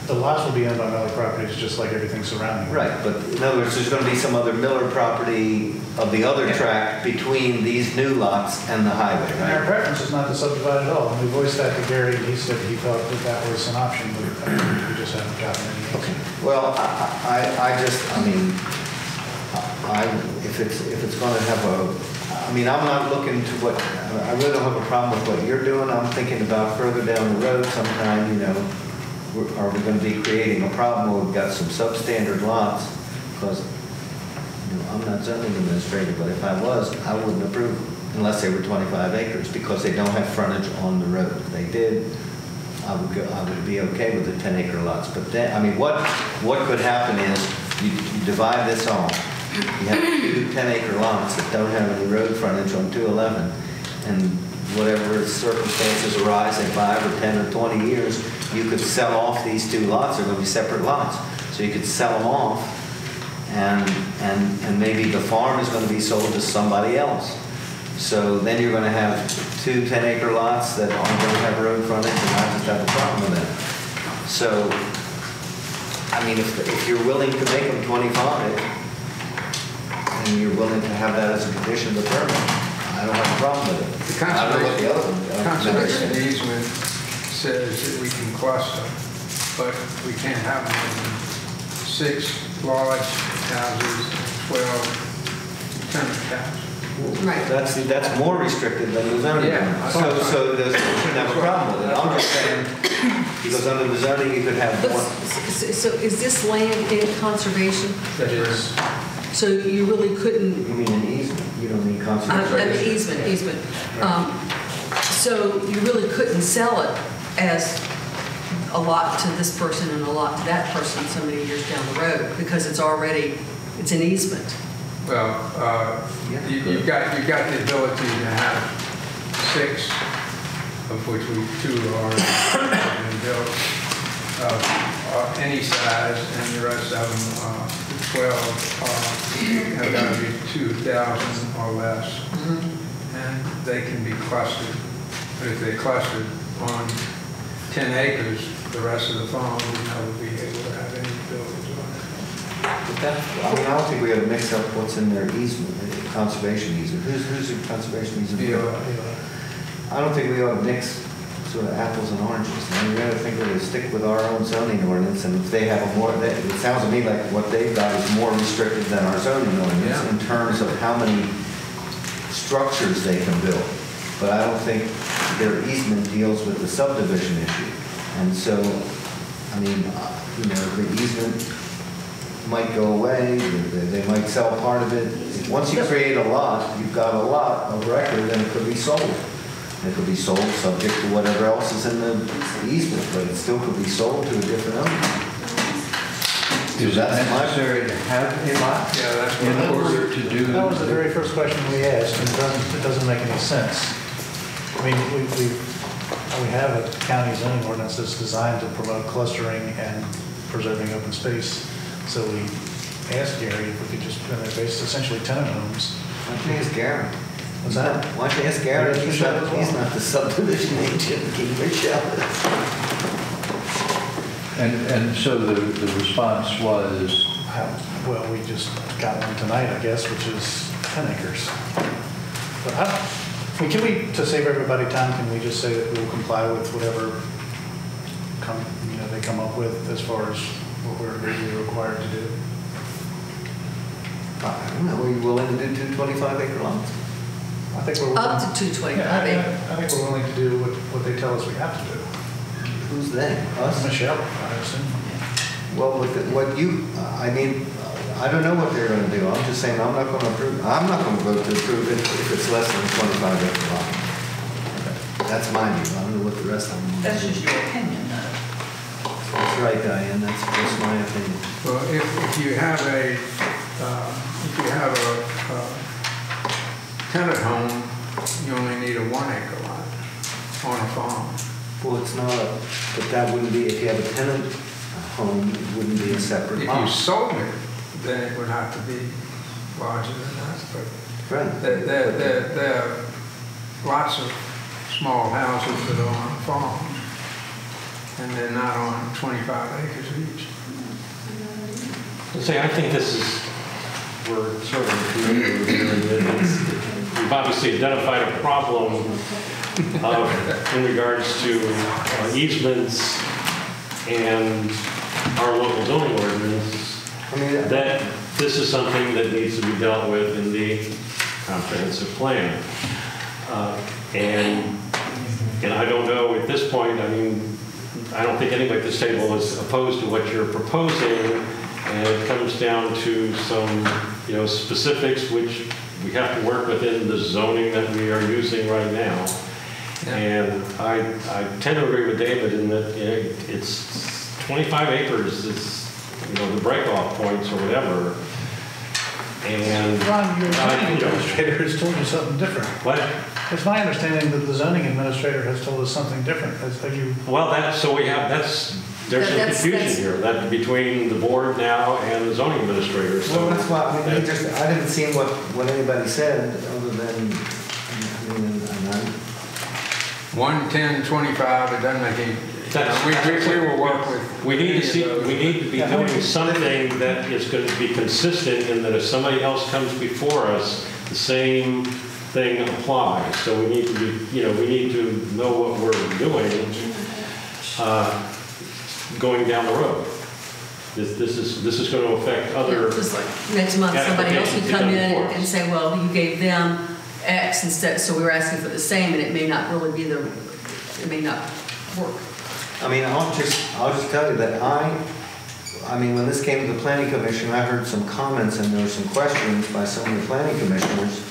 the lots will be owned by other properties, just like everything surrounding it. Right, but in other words, there's gonna be some other Miller property of the other tract between these new lots and the highway, And our right? preference is not to subdivide at all, and we voiced that to Gary, and he said he thought that was an option, but we just haven't gotten any answer. Well, if it's gonna have I'm not looking to I really don't have a problem with what you're doing. I'm thinking about further down the road sometime, are we gonna be creating a problem where we've got some substandard lots? Because, I'm not zoning administrator, but if I was, I wouldn't approve them unless they were 25 acres because they don't have frontage on the road. If they did, I would be okay with the 10-acre lots. But then, what could happen is you divide this off. You have 2 10-acre lots that don't have any road frontage on 211, and whatever circumstances arise in 5 or 10 or 20 years, you could sell off these 2 lots. They're going to be separate lots. So you could sell them off, and maybe the farm is going to be sold to somebody else. So then you're going to have 2 10-acre lots that aren't going to have road frontage, and I just have a problem with that. So, if you're willing to make them 25, and you're willing to have that as a condition of the permit, I don't have a problem with it. The I don't know what the other one. conservation easement says that we can cluster, but we can't have more than 6 large houses, 12 tenant houses. Right. That's more restricted than the zoning. Yeah. So you shouldn't have a problem with it. I'm just saying, because under the zoning, you could have But, more. so is this land in conservation? That is, So you really couldn't, You mean an easement? You don't mean an conservation? easement. So you really couldn't sell it as a lot to this person and a lot to that person so many years down the road because it's an easement. Well, you've got the ability to have 6, of which 2 are been built, any size, and the rest of them, 12, have got to be 2,000 or less. And they can be clustered. But if they clustered on 10 acres, the rest of the farm would never be able to have any buildings on it. I don't think we ought to mix up what's in their easement, conservation easement. Who's in conservation easement? I don't think we ought to mix sort of apples and oranges. We ought to think we ought to stick with our own zoning ordinance, and if they have it sounds to me like what they've got is more restricted than our zoning ordinance in terms of how many structures they can build. But I don't think their easement deals with the subdivision issue. And so, the easement might go away, they might sell part of it. Once you create a lot, you've got a lot of record, and it could be sold. It could be sold subject to whatever else is in the easement, but it still could be sold to a different owner. Is that necessary to have a lot Yeah, that's in what order to do? that was the very first question we asked, and it doesn't make any sense. We have a county zoning ordinance that's designed to promote clustering and preserving open space. So we asked Gary if we could just, it's essentially tenant homes. Why don't you ask Gary? What's that? Why don't you ask Gary? Yeah, He's not the subdivision agent, King Michelle. And so the response was, Well, we just got one tonight, I guess, which is 10 acres. But to save everybody time, can we just say that we will comply with whatever they come up with as far as what we're legally required to do? I don't know, are you willing to do 2 25-acre lots? I think we're willing. Up to 225 Yeah, I think we're willing to do what they tell us we have to do. Who's they? Us? Michelle, I assume. Well, I don't know what they're going to do. I'm just saying I'm not going to approve. I'm not going to vote to approve it if it's less than 25-acre lot. That's my view. I don't know what the rest of them. That's just your opinion, though. It's right, Diane, that's my opinion. Well, if you have a tenant home, you only need a 1 acre lot on a farm. Well, it's not, but that wouldn't be, if you have a tenant home, it wouldn't be a separate If you lot. sold it, then it would have to be larger than that, but Right. there are lots of small houses that are on farms, and they're not on 25 acres each. I think this is, we're sort of familiar with it. We've obviously identified a problem in regards to easements and our local zoning ordinance, I mean, that this is something that needs to be dealt with in the comprehensive plan. And I don't know at this point, I mean, I don't think anybody at this table is opposed to what you're proposing, and it comes down to some, specifics which we have to work within the zoning that we are using right now. Yeah. And I tend to agree with David in that it's 25 acres is, the break-off points or whatever. And Ron, your zoning you know, administrator has told you something different. what? It's my understanding that the zoning administrator has told us something different. Have you? Well, there's some confusion here that between the board now and the zoning administrator. So well, that's why, I mean, I didn't see what anybody said, other than, 1, 10, 25, it doesn't make any, we will work with. we need to any of those. be doing something that is going to be consistent in that if somebody else comes before us, the same thing applies. So we need to be, we need to know what we're doing going down the road. This is going to affect other. Just like next month, somebody else would come in and say, well, you gave them X instead, so we were asking for the same, and it may not really be it may not work. I mean, I'll just tell you that I mean, when this came to the planning commission, I heard some comments and there were some questions by some of the planning commissioners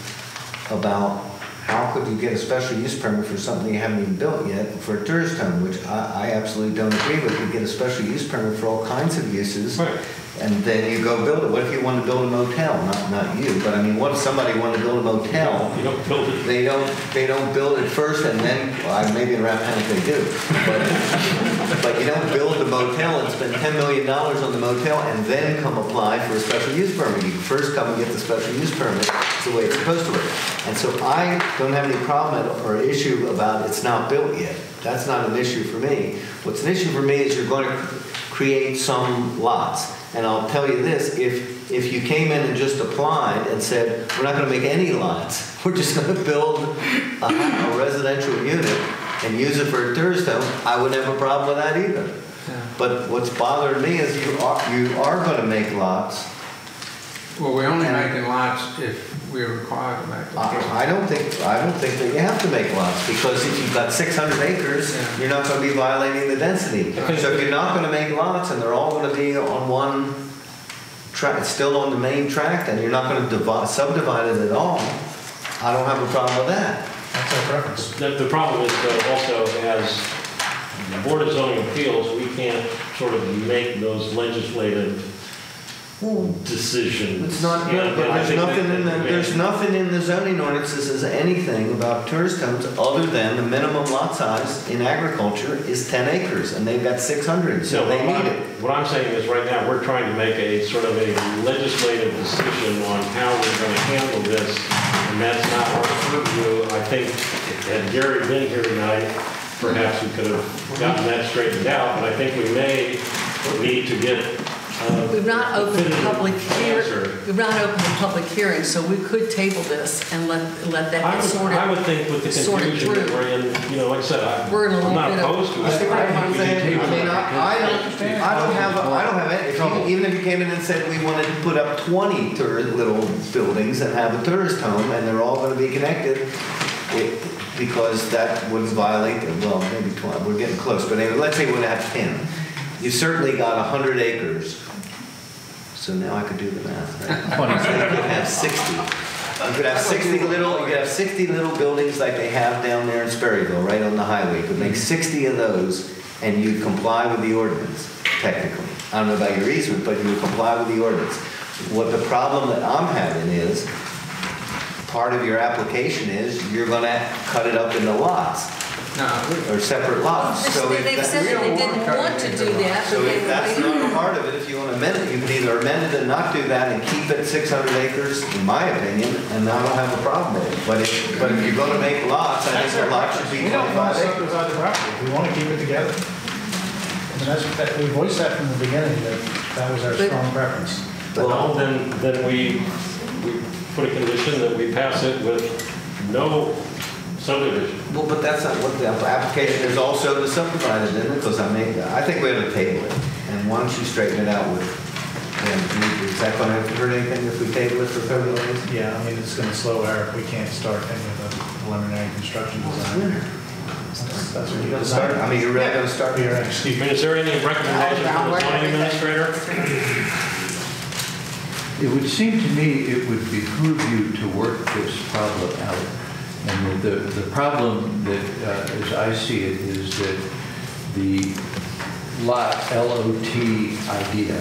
about how could you get a special use permit for something you haven't even built yet for a tourist home, which I absolutely don't agree with. You get a special use permit for all kinds of uses. Right. And then you go build it. What if you want to build a motel? Not you, but I mean, what if somebody wanted to build a motel? You don't build it. They don't build it first and then, well, maybe in Rappahannock they do, but you don't build the motel and spend $10 million on the motel and then come apply for a special use permit. You first come and get the special use permit. It's the way it's supposed to work. And so I don't have any problem or issue about it's not built yet. That's not an issue for me. What's an issue for me is you're going to create some lots. And I'll tell you this, if you came in and just applied and said, we're not going to make any lots, we're just going to build a residential unit and use it for a tourist home, I wouldn't have a problem with that either. Yeah. But what's bothering me is you are going to make lots. Well, we're only making lots if we're required to make lots. I don't think that you have to make lots, because if you've got 600 acres, Yeah. you're not going to be violating the density. So if you're not going to make lots and they're all going to be on one track, still on the main tract, and you're not going to subdivide it at all, I don't have a problem with that. That's our preference. The problem is though also as the Board of Zoning Appeals, we can't sort of make those legislative decisions. It's not good, but there's nothing in the zoning ordinance that says anything about tourist homes other than the minimum lot size in agriculture is 10 acres, and they've got 600, so they need it. What I'm saying is right now, we're trying to make a sort of a legislative decision on how we're going to handle this, and that's not our purview. I think had Gary been here tonight, perhaps we could have gotten that straightened out, but I think we may need to get We've not opened the public answer. We've not opened the public hearing, so we could table this and let that get sorted. I would think with the confusion that we're in, like I said, I'm not opposed to it. I don't have it. Even if you came in and said we wanted to put up 20 little buildings and have a tourist home, and they're all going to be connected, because that wouldn't violate, well, maybe 20. We're getting close, but anyway, let's say we would have 10. You certainly got 100 acres. So now I could do the math, right? So you could have 60. You could have 60 little buildings like they have down there in Sperryville, right on the highway. You could make 60 of those, and you'd comply with the ordinance. technically. I don't know about your easement, but you would comply with the ordinance. What the problem that I'm having is, part of your application is you're gonna cut it up into lots, No, or separate lots. So if They've that- said that they didn't want to do that, So but they if that's were not a part of it, if you want to amend it, you can either amend it and not do that and keep it 600 acres, in my opinion, and I don't have a problem with it. But if you're going to make lots, I think the lot should be We don't want 25 to acres. subdivide the property. We want to keep it together. And we voiced that from the beginning, that was our But- strong preference. Well, then we put a condition that we pass it with no subdivision. Well, but that's not what the application is, also to subdivide it, isn't it? Because I think we ought to table it. And once you straighten it out with, is that going to hurt anything if we table it for 30 days? Yeah, I mean, it's going to slow we can't start any of the preliminary construction design. That's what You're going to start, I mean, you're really going to start You're here. I excuse mean, is there any recommendation from the zoning administrator? It would seem to me it would behoove you to work this problem out. And the problem that, as I see it, is that the lot LOT idea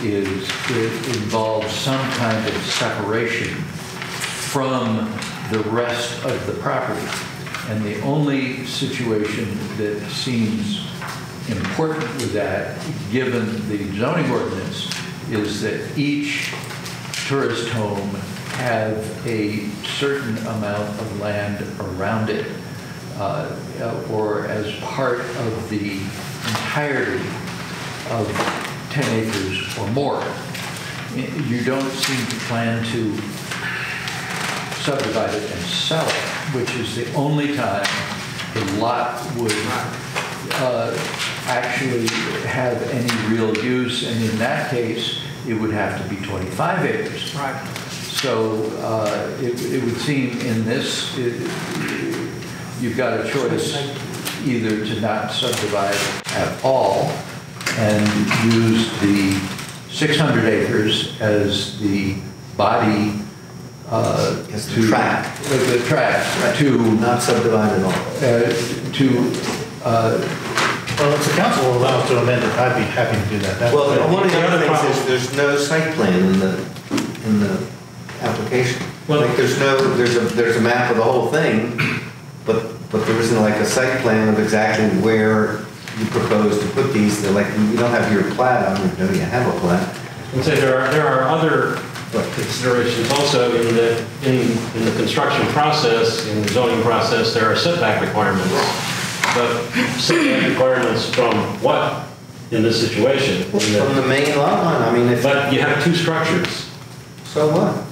is it involves some kind of separation from the rest of the property. And the only situation that seems important with that, given the zoning ordinance, is that each tourist home have a certain amount of land around it, or as part of the entirety of 10 acres or more. You don't seem to plan to subdivide it and sell it, which is the only time a lot would actually have any real use, and in that case, it would have to be 25 acres. right. So it would seem in this, you've got a choice either to not subdivide at all and use the 600 acres as the body As the tract. The tract Right. to Not subdivide at all. Well, if the council will allow us to amend it, I'd be happy to do that. Well, one of the the other other things is there's no site plan in the application. Well- Like there's a map of the whole thing, but there isn't like a site plan of exactly where you propose to put these. They're like, you don't have your plat, I don't even know you have a plat. And say there are other considerations also in the construction process, in the zoning process, there are setback requirements. But setback requirements from what in this situation? From the main lot line, I mean, But you have two structures. so what?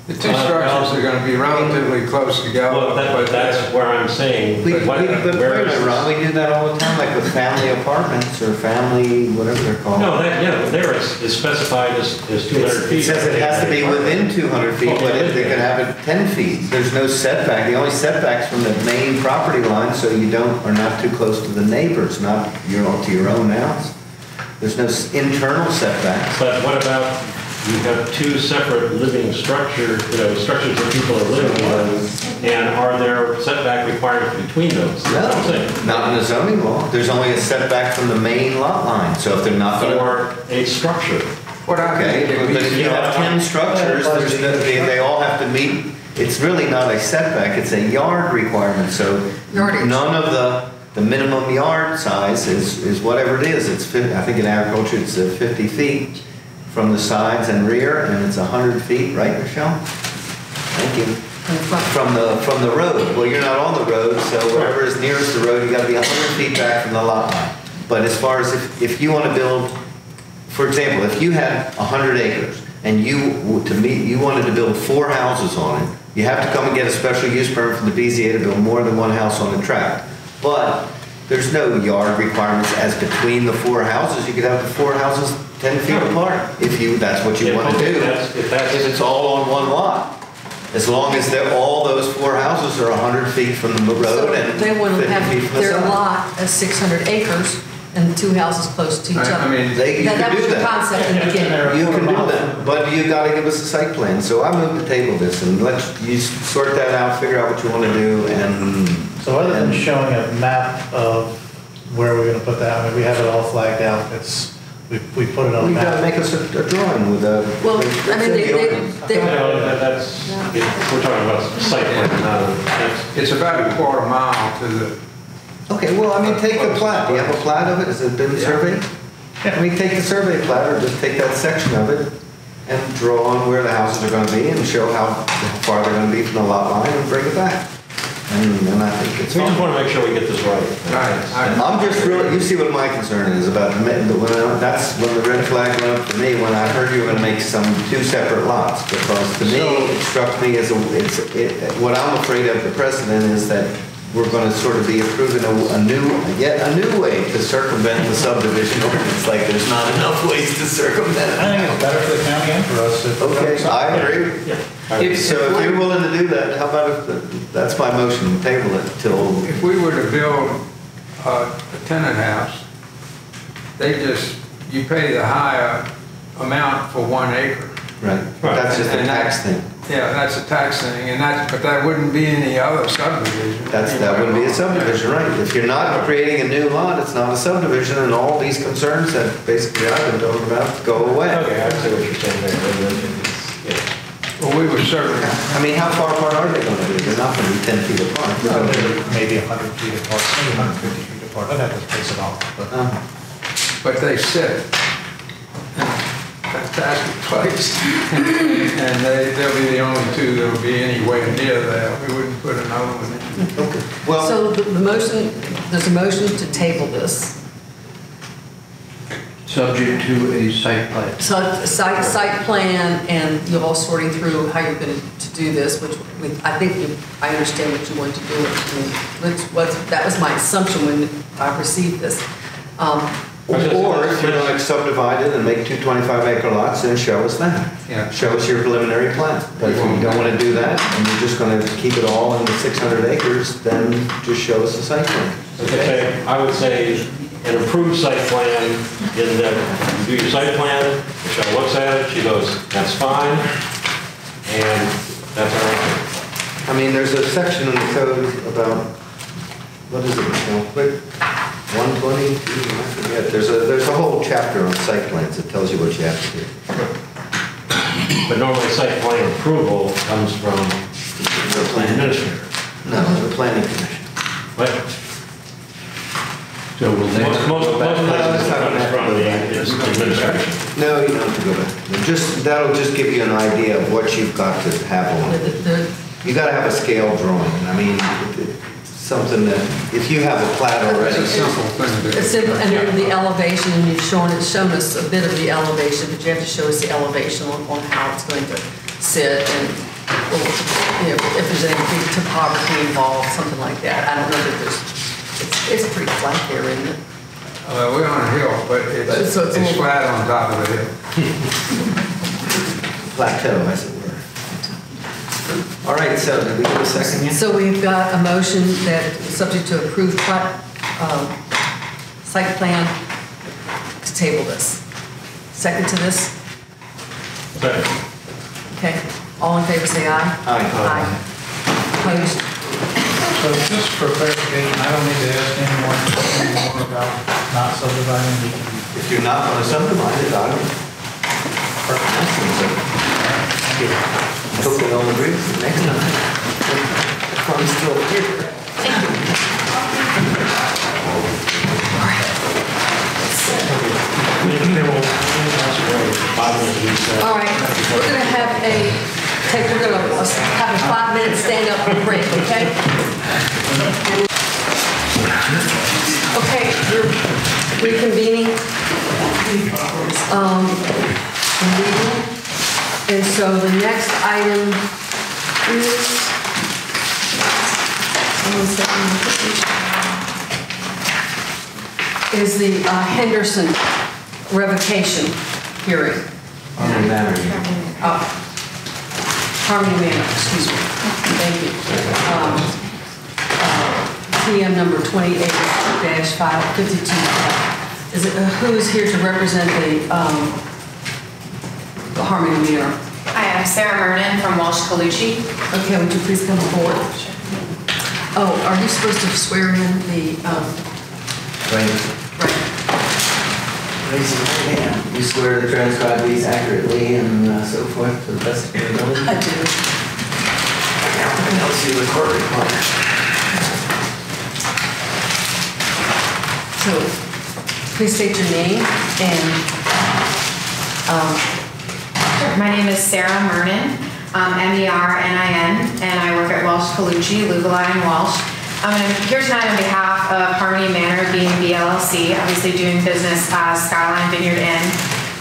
The two structures are going to be relatively close together. Well, that's where I'm saying. But what- wait a where minute, is- Ron, we do that all the time, like with family apartments or family, whatever they're called. No, there is specified as 200 feet. It says it has to be within 200 feet, but if they could have it 10 feet, there's no setback. The only setback's from the main property line, so you are not too close to the neighbors, not to your own house. There's no internal setbacks. But what about, you have two separate living structures that people are living in, and are there setback requirements between those? That's what I'm saying. Not in the zoning law. There's only a setback from the main lot line, so if they're not going to... For a structure. What I Okay, think but if you have 10 structures, they all have to meet, it's really not a setback, it's a yard requirement, so Yardage. none of the minimum yard size is whatever it is. It's, I think in agriculture, it's 50 feet from the sides and rear, and it's 100 feet, right, Michelle? Thank you. From the road. Well, you're not on the road, so whatever is nearest the road, you gotta be 100 feet back from the lot line. But as far as if you want to build, for example, if you had 100 acres and you wanted to build 4 houses on it, you have to come and get a special use permit from the BZA to build more than 1 house on the tract. But there's no yard requirements as between the 4 houses. You could have the 4 houses 10 feet apart if that's what you want to do. If It's all on one lot. As long as all those 4 houses are 100 feet from the road So and they want to 50 feet have from the their side. lot as 600 acres and the 2 houses close to each other. I mean, You That can was do your that. concept in the beginning. You can do that, but you gotta give us a site plan. So I move to table this and let you sort that out, figure out what you wanna do and. So other than showing a map of where we're going to put that, I mean, we have it all flagged out. It's We put it Well, on you gotta that. make us a drawing with a. Well, I mean, You know, that's, we're talking about site plan, not a, It's about a quarter mile to the, Okay, well, I mean, take the plat. Do you have a plat of it? Has it been surveyed? I mean, take the survey plat or just take that section of it and draw on where the houses are gonna be and show how far they're gonna be from the lot line and bring it back. And I think it's we just fine. want to make sure we get this right. right. I'm just really, you see what my concern is about, that's when the red flag went up for me, when I heard you were gonna make two separate lots. Because to me, it struck me as what I'm afraid of the precedent is that we're gonna sort of be approving yet a new way to circumvent the subdivision ordinance, like there's not enough ways to circumvent it. I think it's better for the county and for us if. Okay, I agree. So if you're willing to do that, how about if, that's my motion, table it till, If we were to build a tenant house, you pay the higher amount for 1 acre. right, that's just a tax thing. Yeah, that's a tax thing, but that wouldn't be any other subdivision. That wouldn't be a subdivision, right? If you're not creating a new lot, it's not a subdivision, and all these concerns that basically I've been talking about go away. Okay, I see what you're saying there. Well, we were certainly, I mean, how far apart are they gonna be? They're not gonna be 10 feet apart. They're gonna be- Maybe 100 feet apart, maybe 150 feet apart. I'd have to place it off, but. but they sit in a fantastic place. And they'll be the only two that'll be anywhere near there. We wouldn't put another one in. Okay, well, So the motion, there's a motion to table this. Subject to a site plan. So site plan, and you're all sorting through how you're going to do this, which I think I understand what you want to do. That was my assumption when I received this. or if you're gonna subdivide it and make 2 25-acre lots, then show us that. Yeah. Show us your preliminary plan. But if you don't wanna do that, and you're just gonna keep it all in the 600 acres, then just show us the site plan. Okay, I would say an approved site plan in that you do your site plan, Michelle looks at it, she goes, that's fine, and that's all right. I mean, there's a section in the code about, what is it, Michelle? 120, I forget. There's a whole chapter on site plans that tells you what you have to do. But normally site plan approval comes from the administrator. No, the planning commission. But So will they? most places it comes from the administration. No, you don't have to go back. That'll just give you an idea of what you've got to have on. You gotta have a scale drawing. I mean, something that, if you have a plat already. It's a simple thing to do. It's in, and then the elevation, and you've shown us a bit of the elevation, but you have to show us the elevation on how it's going to sit, and you know, if there's any big topography involved, something like that. I don't know that it's pretty flat there, isn't it? We're on a hill, but it's So it's a little- flat on top of the hill. Plateau, as it were. All right, so did we get a second yet? So we've got a motion that, subject to approved site plan, to table this. Second to this? But Okay. All in favor, say aye. Aye. Opposed? So just for clarification, I don't need to ask anyone about not subdividing. If you're not gonna subdivide it, I don't. Hope we all agree next time. If I'm still here. All right, we're gonna have a 5-minute stand-up break, okay? Okay, we're reconvening. Meeting. And so the next item is the Henderson revocation hearing. Harmony Manor. Harmony Manor, excuse me. Thank you. TM number 28-552. Who is here to represent the Harmony Manor? Hi, I'm Sarah Mernon from Walsh Colucci. Okay, would you please come forward? Oh, are you supposed to swear in the, Right. right. Raise your right hand. You swear to transcribe these accurately and so forth to the best of your ability? I do. Everything else you record requires. So, please state your name and, My name is Sarah Mernin, M-E-R-N-I-N, and I work at Walsh Colucci, Lugoli and Walsh. I'm here tonight on behalf of Harmony Manor B&B LLC, obviously doing business as Skyline Vineyard Inn,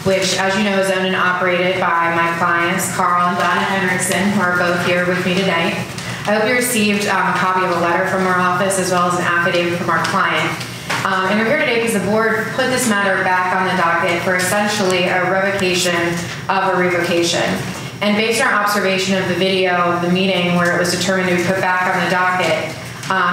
which, as you know, is owned and operated by my clients, Carl and Donna Henriksen, who are both here with me tonight. I hope you received a copy of a letter from our office as well as an affidavit from our client. And we're here today because the board put this matter back on the docket for essentially a revocation of a revocation. And based on our observation of the video of the meeting where it was determined to be put back on the docket,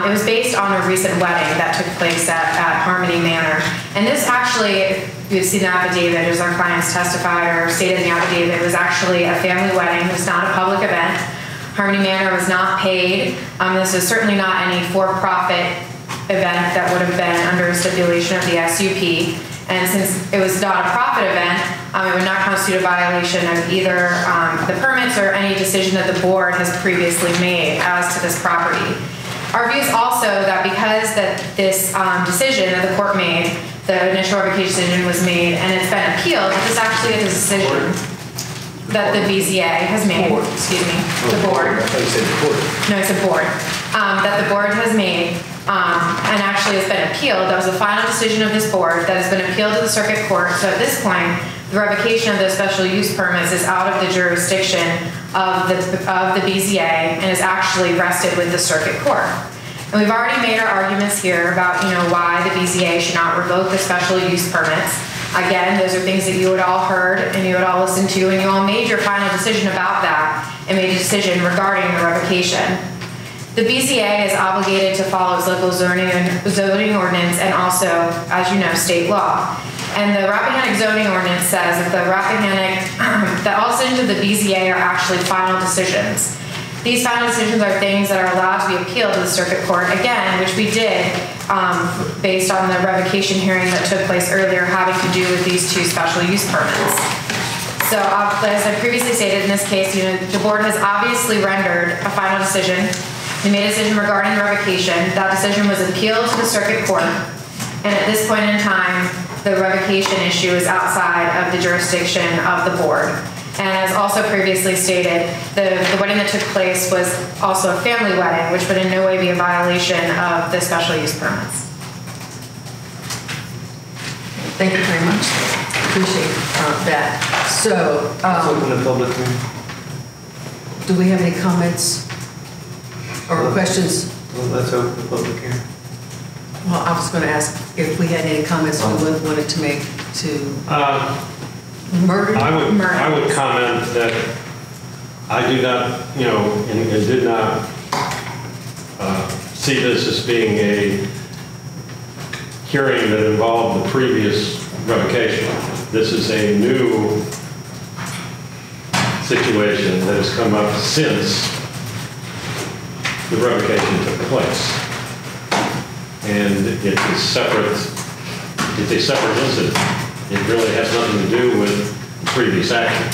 it was based on a recent wedding that took place at Harmony Manor. And this actually, you've seen the affidavit, as our clients testified or stated in the affidavit, it was actually a family wedding. It was not a public event. Harmony Manor was not paid. This is certainly not any for-profit event that would have been under a stipulation of the SUP. And since it was not a profit event, it would not constitute a violation of either the permits or any decision that the board has previously made as to this property. Our view is also that because this decision that the court made, the initial revocation decision was made and it's been appealed, this actually is a decision that the BZA has made, excuse me, the board. I thought you said the court. No, it's a board. That the board has made and actually has been appealed. That was the final decision of this board that has been appealed to the circuit court. So at this point, the revocation of those special use permits is out of the jurisdiction of the BZA and is actually rested with the circuit court. And we've already made our arguments here about, why the BZA should not revoke the special use permits. Again, those are things that you had all heard and you had all listened to, and you all made your final decision about that and made a decision regarding the revocation. The BZA is obligated to follow its local zoning ordinance and also, as you know, state law. And the Rappahannock zoning ordinance says that all decisions of the BZA are actually final decisions. These final decisions are things that are allowed to be appealed to the circuit court, again, which we did based on the revocation hearing that took place earlier having to do with these two special use permits. So as I previously stated, in this case, the board has obviously rendered a final decision. They made a decision regarding the revocation. That decision was appealed to the circuit court. And at this point in time, the revocation issue is outside of the jurisdiction of the board. And as also previously stated, the wedding that took place was also a family wedding, which would in no way be a violation of the special use permits. thank you very much. Appreciate that. So, Let's open the public hearing. do we have any comments or questions? Well, let's open the public hearing. Well, I was going to ask if we had any comments we wanted to make to murder. I would comment that I do not, and did not see this as being a hearing that involved the previous revocation. This is a new situation that has come up since the revocation took place. And it's a separate incident. It really has nothing to do with the previous action.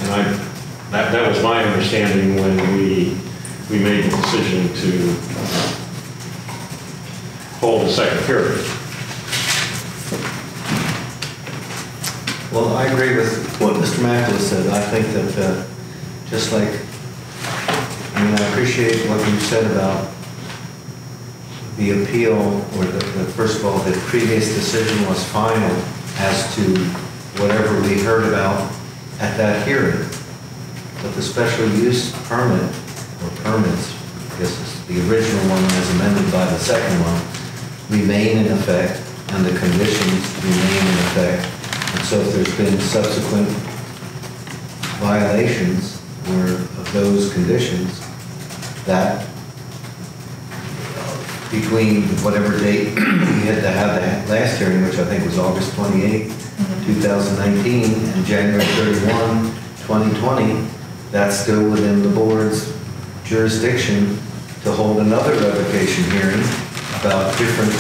And that was my understanding when we made the decision to hold a second hearing. Well, I agree with what Mr. Macklin said. I think that just like, I appreciate what you said about the appeal, or first of all, the previous decision was final as to whatever we heard about at that hearing. But the special use permit, or permits, I guess it's the original one as amended by the second one, remain in effect, and the conditions remain in effect. And so if there's been subsequent violations of those conditions, that between whatever date we had to have that last hearing, which I think was August 28, 2019, and January 31, 2020, that's still within the board's jurisdiction to hold another revocation hearing about different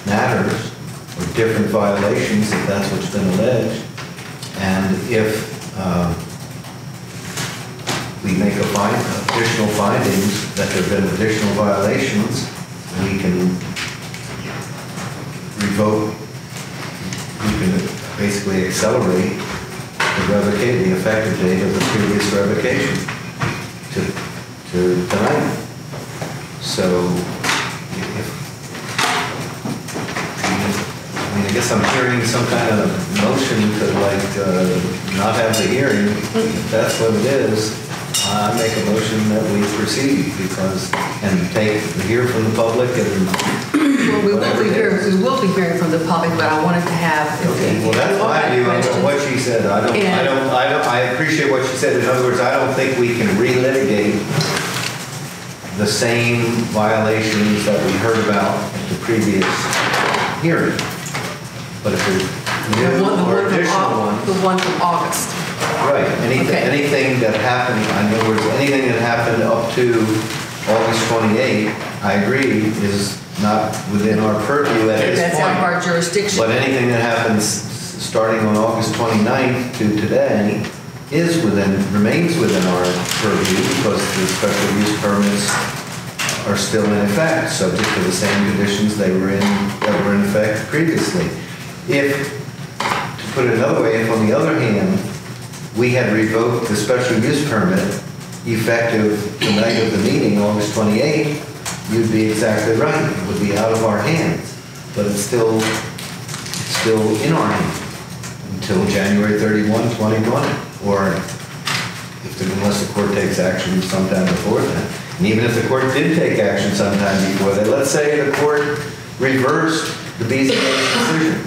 matters or different violations, if that's what's been alleged. And if we make additional findings that there have been additional violations, we can revoke, we can basically accelerate the effective date of the previous revocation to tonight. So, I guess I'm hearing some kind of motion to not have the hearing. If that's what it is, I make a motion that we proceed and hear from the public and. Well, we will be hearing from the public, but I wanted to have. Okay, well, that's my view on what she said. I appreciate what she said. In other words, I don't think we can relitigate the same violations that we heard about at the previous hearing. But if there's new or additional one. The one from August. Right, anything that happened, in other words, anything that happened up to August 28th, I agree, is not within our purview at this point. That's out of our jurisdiction. But anything that happens starting on August 29th to today remains within our purview because the special use permits are still in effect, subject to the same conditions that were in effect previously. To put it another way, if on the other hand, we had revoked the special use permit effective the night of the meeting, August 28th, you'd be exactly right. It would be out of our hands, but it's still in our hands until January 31, 2020, or unless the court takes action sometime before then. And even if the court did take action sometime before that, let's say the court reversed the BZA decision.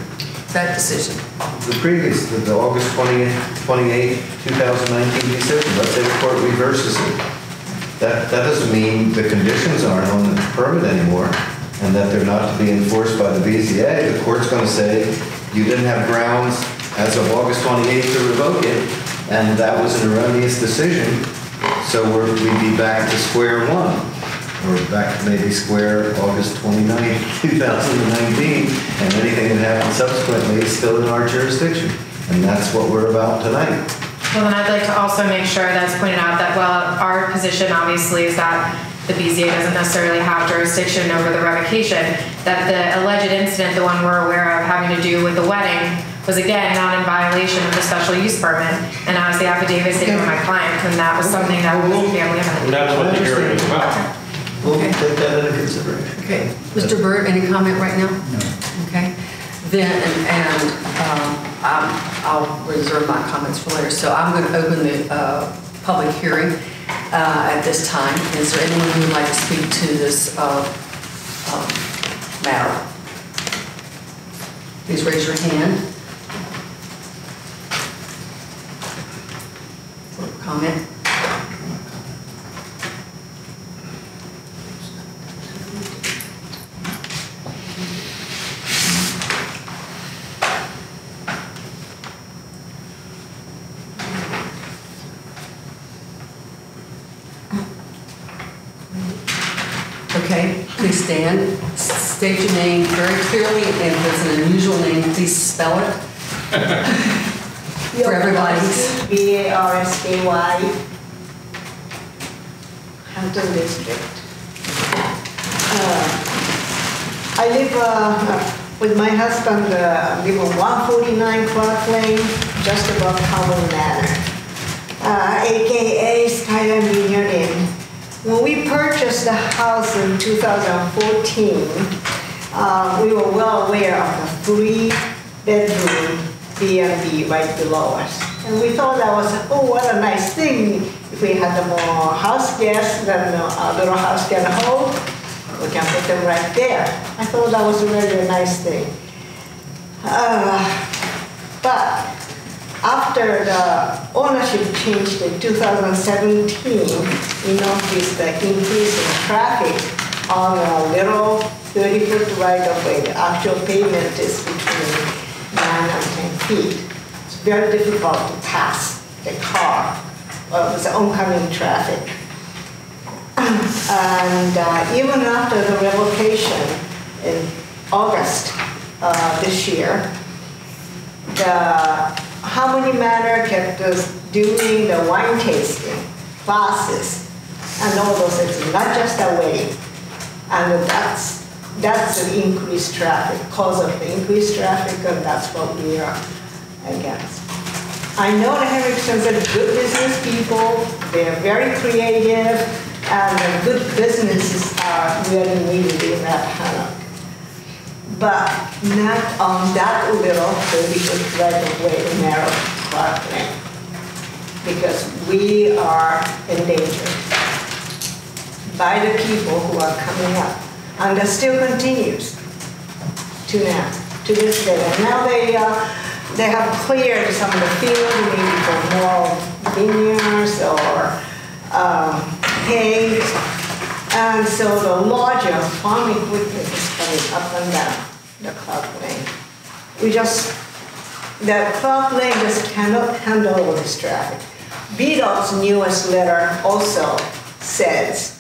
That decision. The August 28, 2019 decision, let's say the court reverses it. That doesn't mean the conditions aren't on the permit anymore and that they're not to be enforced by the BZA. The court's going to say you didn't have grounds as of August 28th to revoke it, and that was an erroneous decision, so we'd be back to square one. Or back to maybe square August 29, 2019, and anything that happens subsequently is still in our jurisdiction. And that's what we're about tonight. Well, then I'd like to also make sure that's pointed out that, well, our position obviously is that the BZA doesn't necessarily have jurisdiction over the revocation, that the alleged incident, the one we're aware of having to do with the wedding, was again not in violation of the special use permit, and as the affidavit stated from my client, and that was something that was a family event. And that's what the hearing is about. We'll take that into consideration. Okay. Mr. Burt, any comment right now? No. Okay. Then, I'll reserve my comments for later. So I'm going to open the public hearing at this time. Is there anyone who would like to speak to this matter? Please raise your hand for comment. Okay, please stand. State your name very clearly, and if it's an unusual name, please spell it for everybody. B-A-R-S-K-Y, Hampton District. I live with my husband, live on 149 Clark Lane, just above Common Manor, AKA Skyline Vineyard Inn. When we purchased the house in 2014, we were well aware of the 3-bedroom B&B right below us. And we thought that was, oh, what a nice thing. If we had more house guests than a little house can hold, we can put them right there. I thought that was really a nice thing. But after the ownership changed in 2017, we noticed the increase in traffic on a little 30-foot right-of-way. The actual pavement is between 9 and 10 feet. It's very difficult to pass the car with the oncoming traffic. And even after the revocation in August, this year. The Harmony Manor kept us doing the wine tasting classes and all those things, not just a wedding. And that's the increased traffic, cause of the increased traffic, and that's what we are against. I know the Henriksons are good business people, they're very creative, and the good businesses are really needed in Rappahannock. But not on that little 30-foot right of way in narrow Clark Lane, because we are endangered by the people who are coming up. And that still continues to now, to this day. And now they have cleared some of the field, maybe for more vineyards or hay. And so the larger farm equipment is coming up and down the Clark Lane. The Clark Lane just cannot handle all this traffic. BDOT's newest letter also says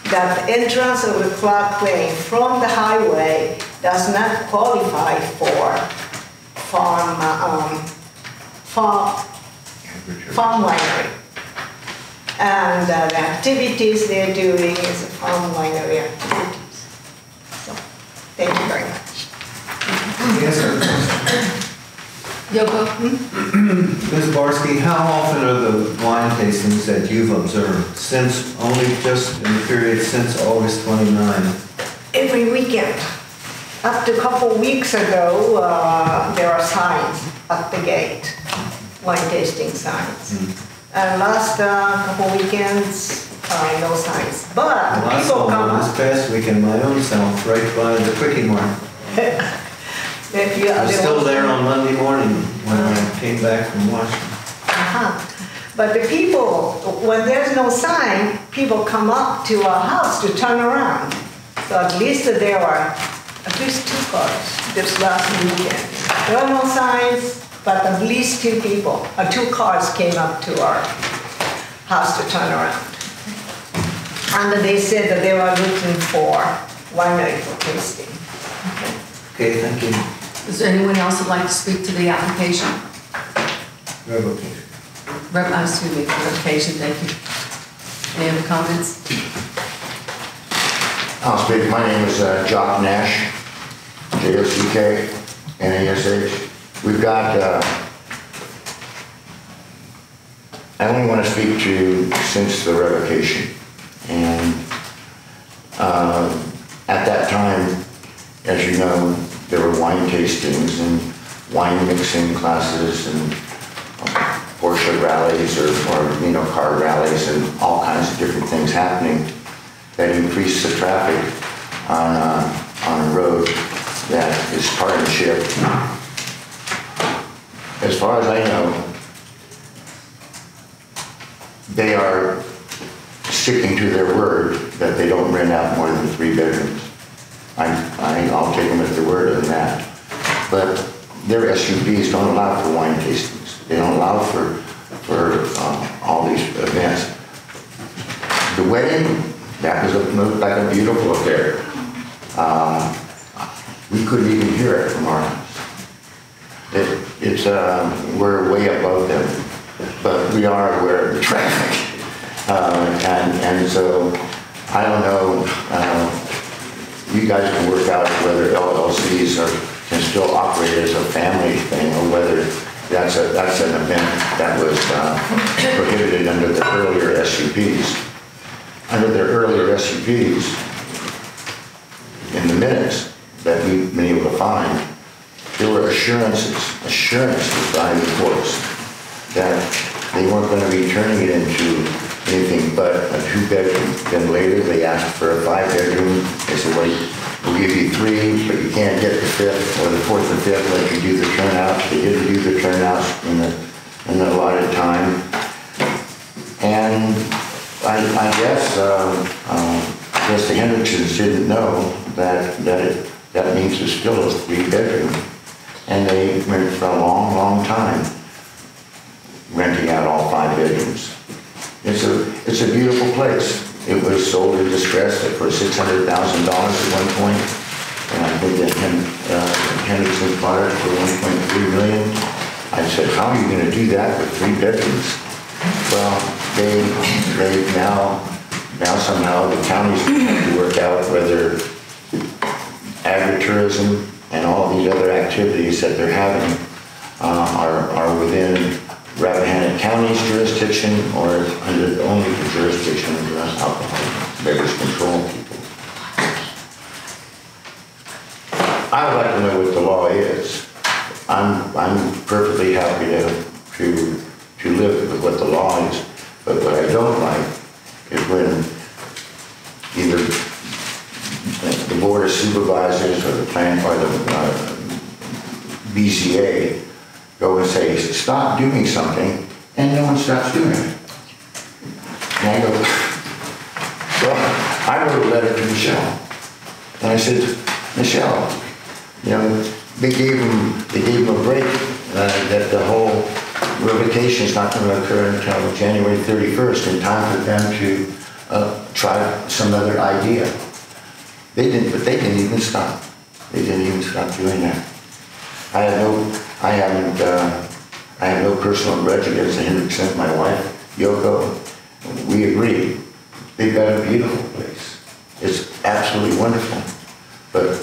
that the entrance of the Clark Lane from the highway does not qualify for farm winery. And the activities they're doing is farm winery activities. So, thank you very much. Yes, sir. Yoko? Ms. Barsky, how often are the wine tastings that you've observed since, only just in the period since August 29? Every weekend. Up to a couple weeks ago, there are signs at the gate, wine tasting signs. And last couple weekends, no signs. But Well, I people saw come one this up. past weekend, my own self, right by the Quickie Mart. I was still there on Monday morning when I came back from Washington. But the people, when there's no sign, people come up to our house to turn around. So at least there are at least 2 cars this last weekend. There are no signs, but at least 2 cars came up to our house to turn around. And they said that they were looking for winery for tasting. Okay, thank you. Is there anyone else who'd like to speak to the application? Revocation. Excuse me, revocation, thank you. Any other comments? I'll speak. My name is Jock Nash, J-O-C-K, N-A-S-H. We've got, I only want to speak to since the revocation. And at that time, as you know, there were wine tastings and wine mixing classes and Porsche rallies or car rallies and all kinds of different things happening that increased the traffic on a road that is partnership. As far as I know, they are sticking to their word that they don't rent out more than 3 bedrooms. I'll take them at their word on that. But their SUPs don't allow for wine tastings. They don't allow for all these events. The wedding, that looked like a beautiful affair. We couldn't even hear it from our house. We're way above them, but we are aware of the traffic. And so, I don't know, you guys can work out whether LLCs can still operate as a family thing, or whether that's an event that was prohibited under the earlier SUPs. Under their earlier SUPs, in the minutes that we've been able to find, there were assurances by the courts that they weren't going to be turning it into anything but a 2-bedroom. Then later they asked for a 5-bedroom. They said, well, we'll give you 3, but you can't get the 5th or the 4th and 5th unless you do the turnouts. They didn't do the turnouts in the allotted time. And I guess the Hendricksons didn't know that means it's still a 3-bedroom. And they went for a long, long time renting out all 5 bedrooms. It's a beautiful place. It was sold in distress for $600,000 at one point. And I think that Henderson bought it for 1.3 million. I said, how are you going to do that with 3 bedrooms? Well, they now somehow the county's going to work out whether agritourism and all these other activities that they're having are within Rappahannock County's jurisdiction or under only the jurisdiction of the alcohol beverage control people. I would like to know what the law is. I'm perfectly happy to live with what the law is, but what I don't like is when either the Board of Supervisors or the plan or the BCA go and say, stop doing something, and no one stops doing it. And I go, well, I wrote a letter to Michelle, and I said, Michelle, you know, they gave him a break that the whole revocation is not going to occur until January 31st, in time for them to try some other idea. They didn't even stop. They didn't even stop doing that. I have no personal grudge against 100%. My wife, Yoko, we agree. They've got a beautiful place. It's absolutely wonderful. But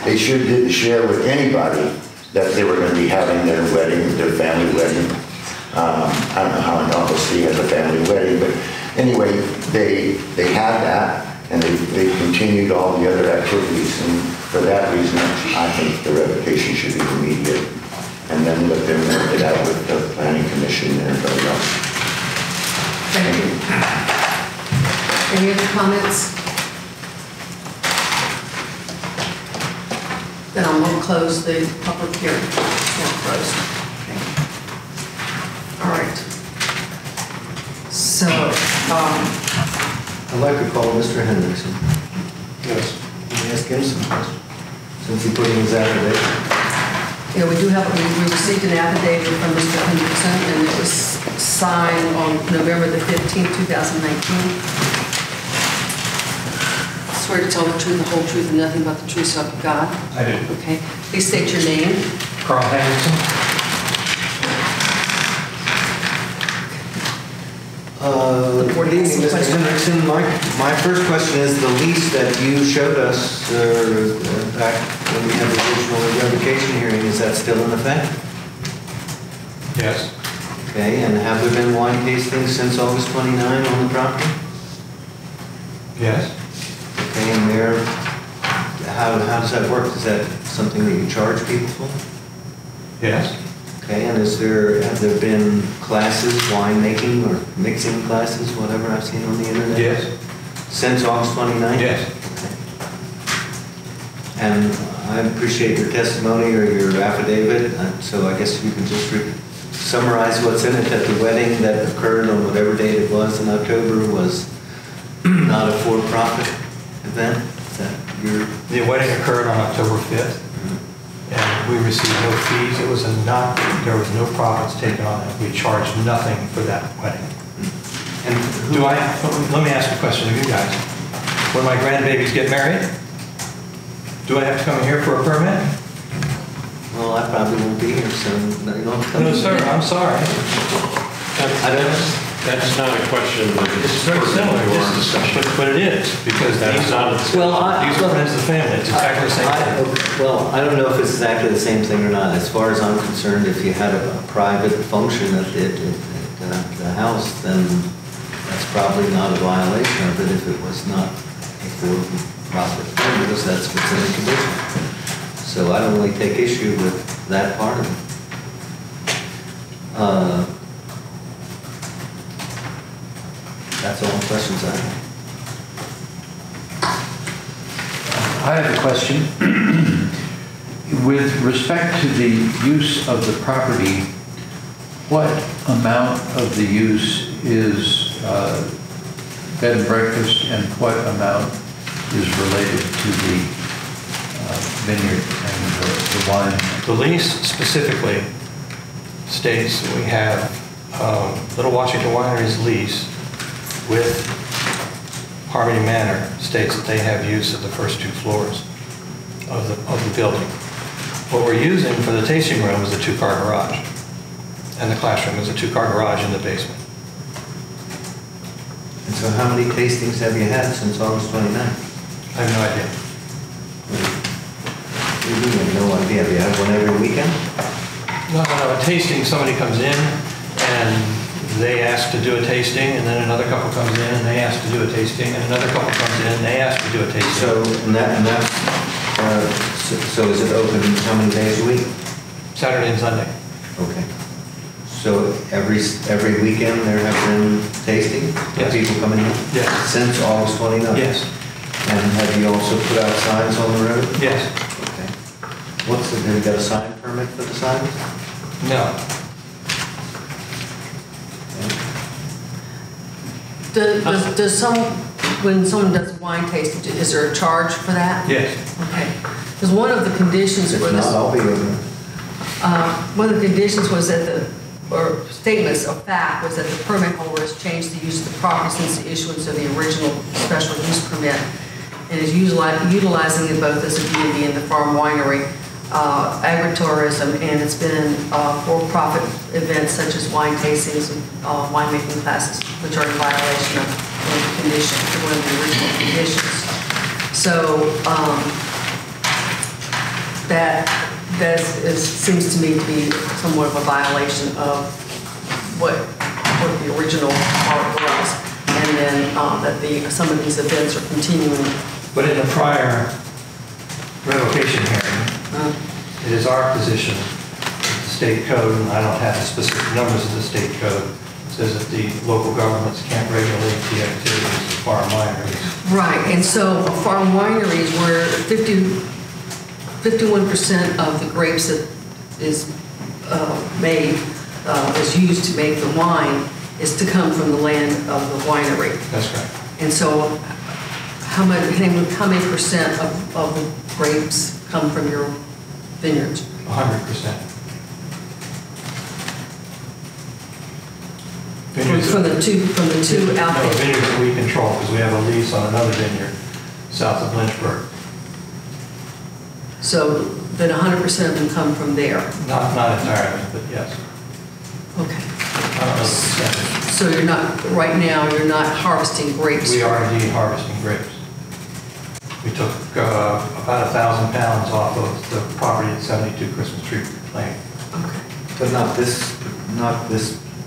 they sure didn't share with anybody that they were going to be having their wedding, their family wedding. I don't know how an LLC has a family wedding, but anyway, they had that, and they continued all the other activities, and for that reason, I think the revocation should be immediate, and then let them work it out with the planning commission and everybody else. Thank you. Any other comments? Then I'm going to close the public hearing. Now closed. Okay. All right. So, I'd like to call Mr. Hendrickson. Yes. Can you ask him some questions? Since he put in his affidavit. yeah, we do have, we received an affidavit from Mr. Hendrickson, and it was signed on November the 15th, 2019. Swear to tell the truth, the whole truth, and nothing but the truth, so help you God? I do. Okay. Please state your name. Carl Henderson. Good Good evening, Mr. Hendrickson. My first question is the lease that you showed us back when we had the original revocation hearing, is that still in effect? Yes. Okay, and have there been wine tastings since August 29 on the property? Yes. Okay, and how does that work? Is that something that you charge people for? Yes. Okay, and have there been classes, winemaking or mixing classes, whatever I've seen on the internet? Yes. Since August 29? Yes. Okay. And I appreciate your testimony or your affidavit, so I guess you can just summarize what's in it, that the wedding that occurred on whatever date it was in October was not a for-profit event? Is that your... The wedding occurred on October 5th, and we received no fees. There was no profits taken on it. We charged nothing for that wedding. And let me ask a question of you guys. When my grandbabies get married, do I have to come in here for a permit? Well, I probably won't be here, so you don't tell me. No, sir, I'm sorry. That's not a question that is It's very similar, to our discussion. but it is, because That's not a discussion. these are friends of the family. It's exactly the same thing. Well, I don't know if it's exactly the same thing or not. As far as I'm concerned, if you had a private function at the house, then that's probably not a violation of it if it was not a for-profit thing, because that's what's in the condition. So I don't really take issue with that part of it. That's all the questions I have. I have a question. With respect to the use of the property, what amount of the use is bed and breakfast, and what amount is related to the vineyard and the wine? The lease specifically states that we have Little Washington Winery's lease with Harmony Manor states that they have use of the first 2 floors of the building. What we're using for the tasting room is a 2-car garage. And the classroom is a 2-car garage in the basement. And so how many tastings have you had since August 29th? I have no idea. You have no idea. Have you had one every weekend? No, a tasting, somebody comes in and they ask to do a tasting, and then another couple comes in and they ask to do a tasting, and another couple comes in and they ask to do a tasting. So, so is it open how many days a week? Saturday and Sunday. Okay. So every weekend there have been tasting? Yes. People coming in? Yes. Since August 29th? Yes. And have you also put out signs on the road? Yes. Okay. Have you got a sign permit for the signs? No. When someone does wine tasting, is there a charge for that? Yes. Okay. Because one of the conditions If for not, this, I'll be over. one of the conditions was that or statements of fact was that the permit holder has changed the use of the property since the issuance of the original special use permit and is utilizing it both as a B&B and the farm winery, agritourism, and it's been for-profit events such as wine tastings and winemaking classes, which are in violation of the condition, one of the original conditions. So seems to me to be somewhat of a violation of what the original art was, and then that some of these events are continuing. But in the prior revocation hearing, it is our position that the state code, and I don't have the specific numbers of the state code, says that the local governments can't regulate the activities of farm wineries. Right, and so farm wineries where 51% of the grapes that is made, is used to make the wine, is to come from the land of the winery. That's right. And so how many percent of the grapes come from your vineyards? 100%. From the two out No, there? vineyards that we control, because we have a lease on another vineyard south of Lynchburg. So then 100% of them come from there? Not entirely, but yes. Okay. I don't know the percentage. So right now, you're not harvesting grapes? We are indeed harvesting grapes. We took about 1,000 pounds off of the property at 72 Christmas Tree Lane. Okay. But not this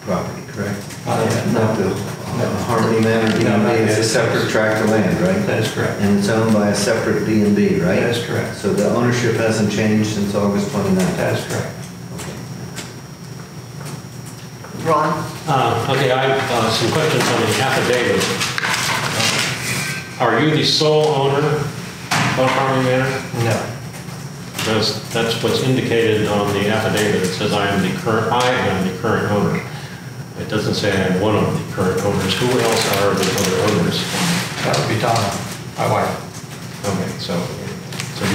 property, correct? Not yet. Not the Harmony Manor B&B, No, not it's a yet. separate tract of land, right? That is correct. And it's owned by a separate B&B, right? That is correct. So the ownership hasn't changed since August 29th? That is correct. Ron? Okay, I have some questions on the affidavit. Are you the sole owner of Harmony Manor? No. That's what's indicated on the affidavit. It says I am the current owner. It doesn't say I am one of the current owners. Who else are the other owners? That would be Donna, my wife. Okay, so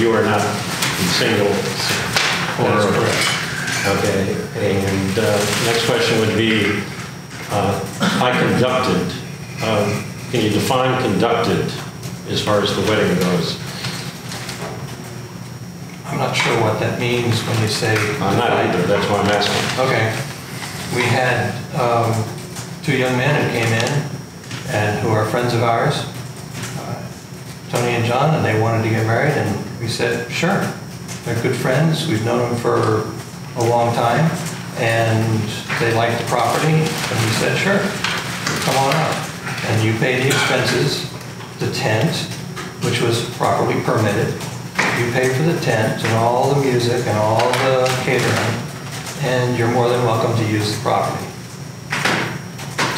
you are not the single owner That is of it? correct. Okay, and next question would be, I conducted. Can you define conducted as far as the wedding goes? I'm not sure what that means when you say... I'm not either, that's why I'm asking. Okay. We had 2 young men who came in and who are friends of ours, Tony and John, and they wanted to get married, and we said, sure. They're good friends. We've known them for a long time, and they liked the property, and we said, sure, come on out. And you pay the expenses, the tent, which was properly permitted. You pay for the tent and all the music and all the catering, and you're more than welcome to use the property.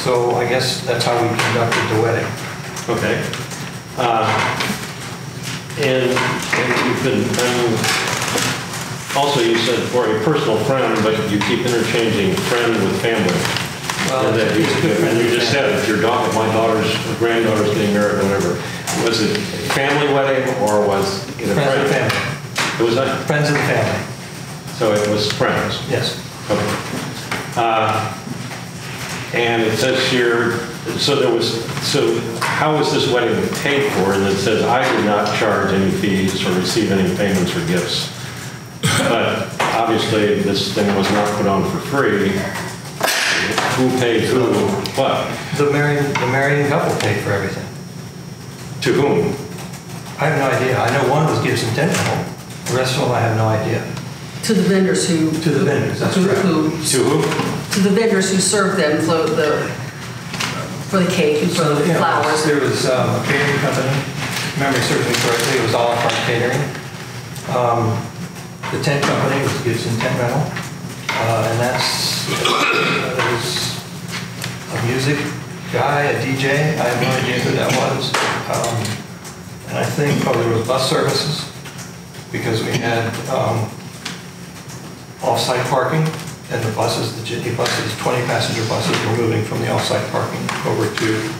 So I guess that's how we conducted the wedding. Okay. And you've been, also you said for a personal friend, but you keep interchanging friend with family. Well, And that he's a good friend. you just said, if your my daughter's, or granddaughter's getting married, or whatever. Was it a family wedding, or was it a Friends friend? and family. It was not? Friends and family. So it was friends? Yes. Okay. And it says here, so how was this wedding paid for? And it says, I did not charge any fees or receive any payments or gifts. But obviously, this thing was not put on for free. Who paid who, what? The marrying couple paid for everything. To whom? I have no idea. I know one was Gibson Tent Rental. The rest of them, I have no idea. To the vendors who. To the vendors, that's correct. To who? To the vendors who served them for the cake and for the Yeah, flowers. there was a catering company. If memory serves me correctly, it was all part catering. The tent company was Gibson Tent Rental. And there was a music guy, a DJ. I have no idea who that was. And I think there was bus services because we had off-site parking, and the buses, the jitney buses, 20 passenger buses were moving from the off-site parking over to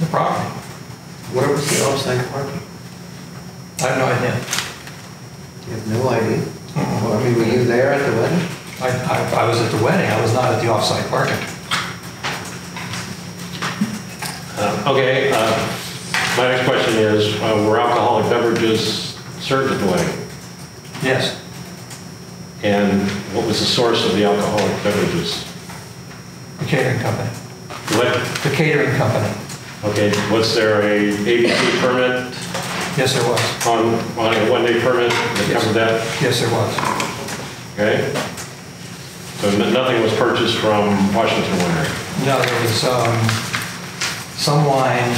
the property. Where was the off-site parking? I have no idea. You have no idea? Well, I mean, were you there at the wedding? I was at the wedding. I was not at the off-site parking. Okay, my next question is, were alcoholic beverages served at the wedding? Yes. And what was the source of the alcoholic beverages? The catering company. What? The catering company. Okay, was there a ABC permit? Yes, there was. On a one-day permit that covered that? Yes, there was. Okay. So nothing was purchased from Washington Winery? No, there was some wine.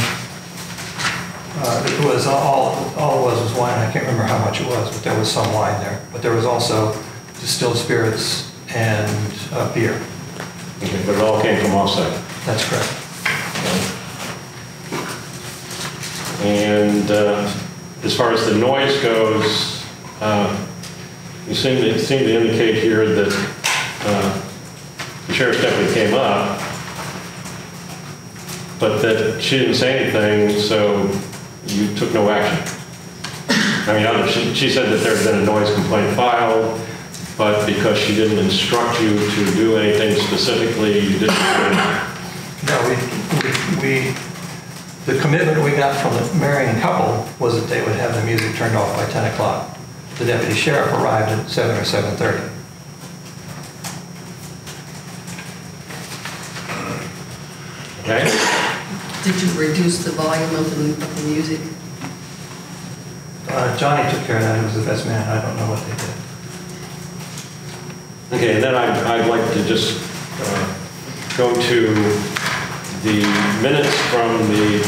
It was all it was wine. I can't remember how much it was, but there was some wine there. But there was also distilled spirits and beer. Okay, but it all came from offsite? That's correct. And as far as the noise goes, you seem to indicate here that the sheriff's deputy came up, but that she didn't say anything, so you took no action. I mean, she said that there had been a noise complaint filed, but because she didn't instruct you to do anything specifically, you didn't do anything. No, the commitment we got from the marrying couple was that they would have the music turned off by 10 o'clock. The deputy sheriff arrived at 7 or 7:30. Okay? Did you reduce the volume of the music? Johnny took care of that. He was the best man. I don't know what they did. Okay, and then I'd like to just go to the minutes from the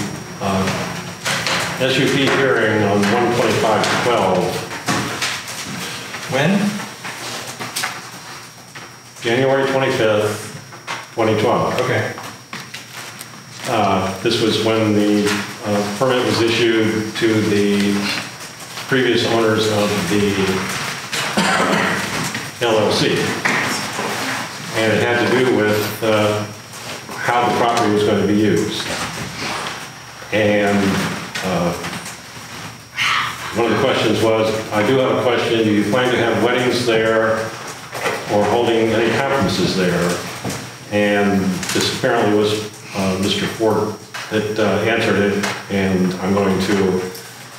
SUP hearing on 1/25/12. When? January 25th, 2012. Okay. This was when the permit was issued to the previous owners of the LLC. And it had to do with how the property was going to be used. And one of the questions was, I do have a question, do you plan to have weddings there or holding any conferences there? And this apparently was Mr. Ford that answered it, and I'm going to,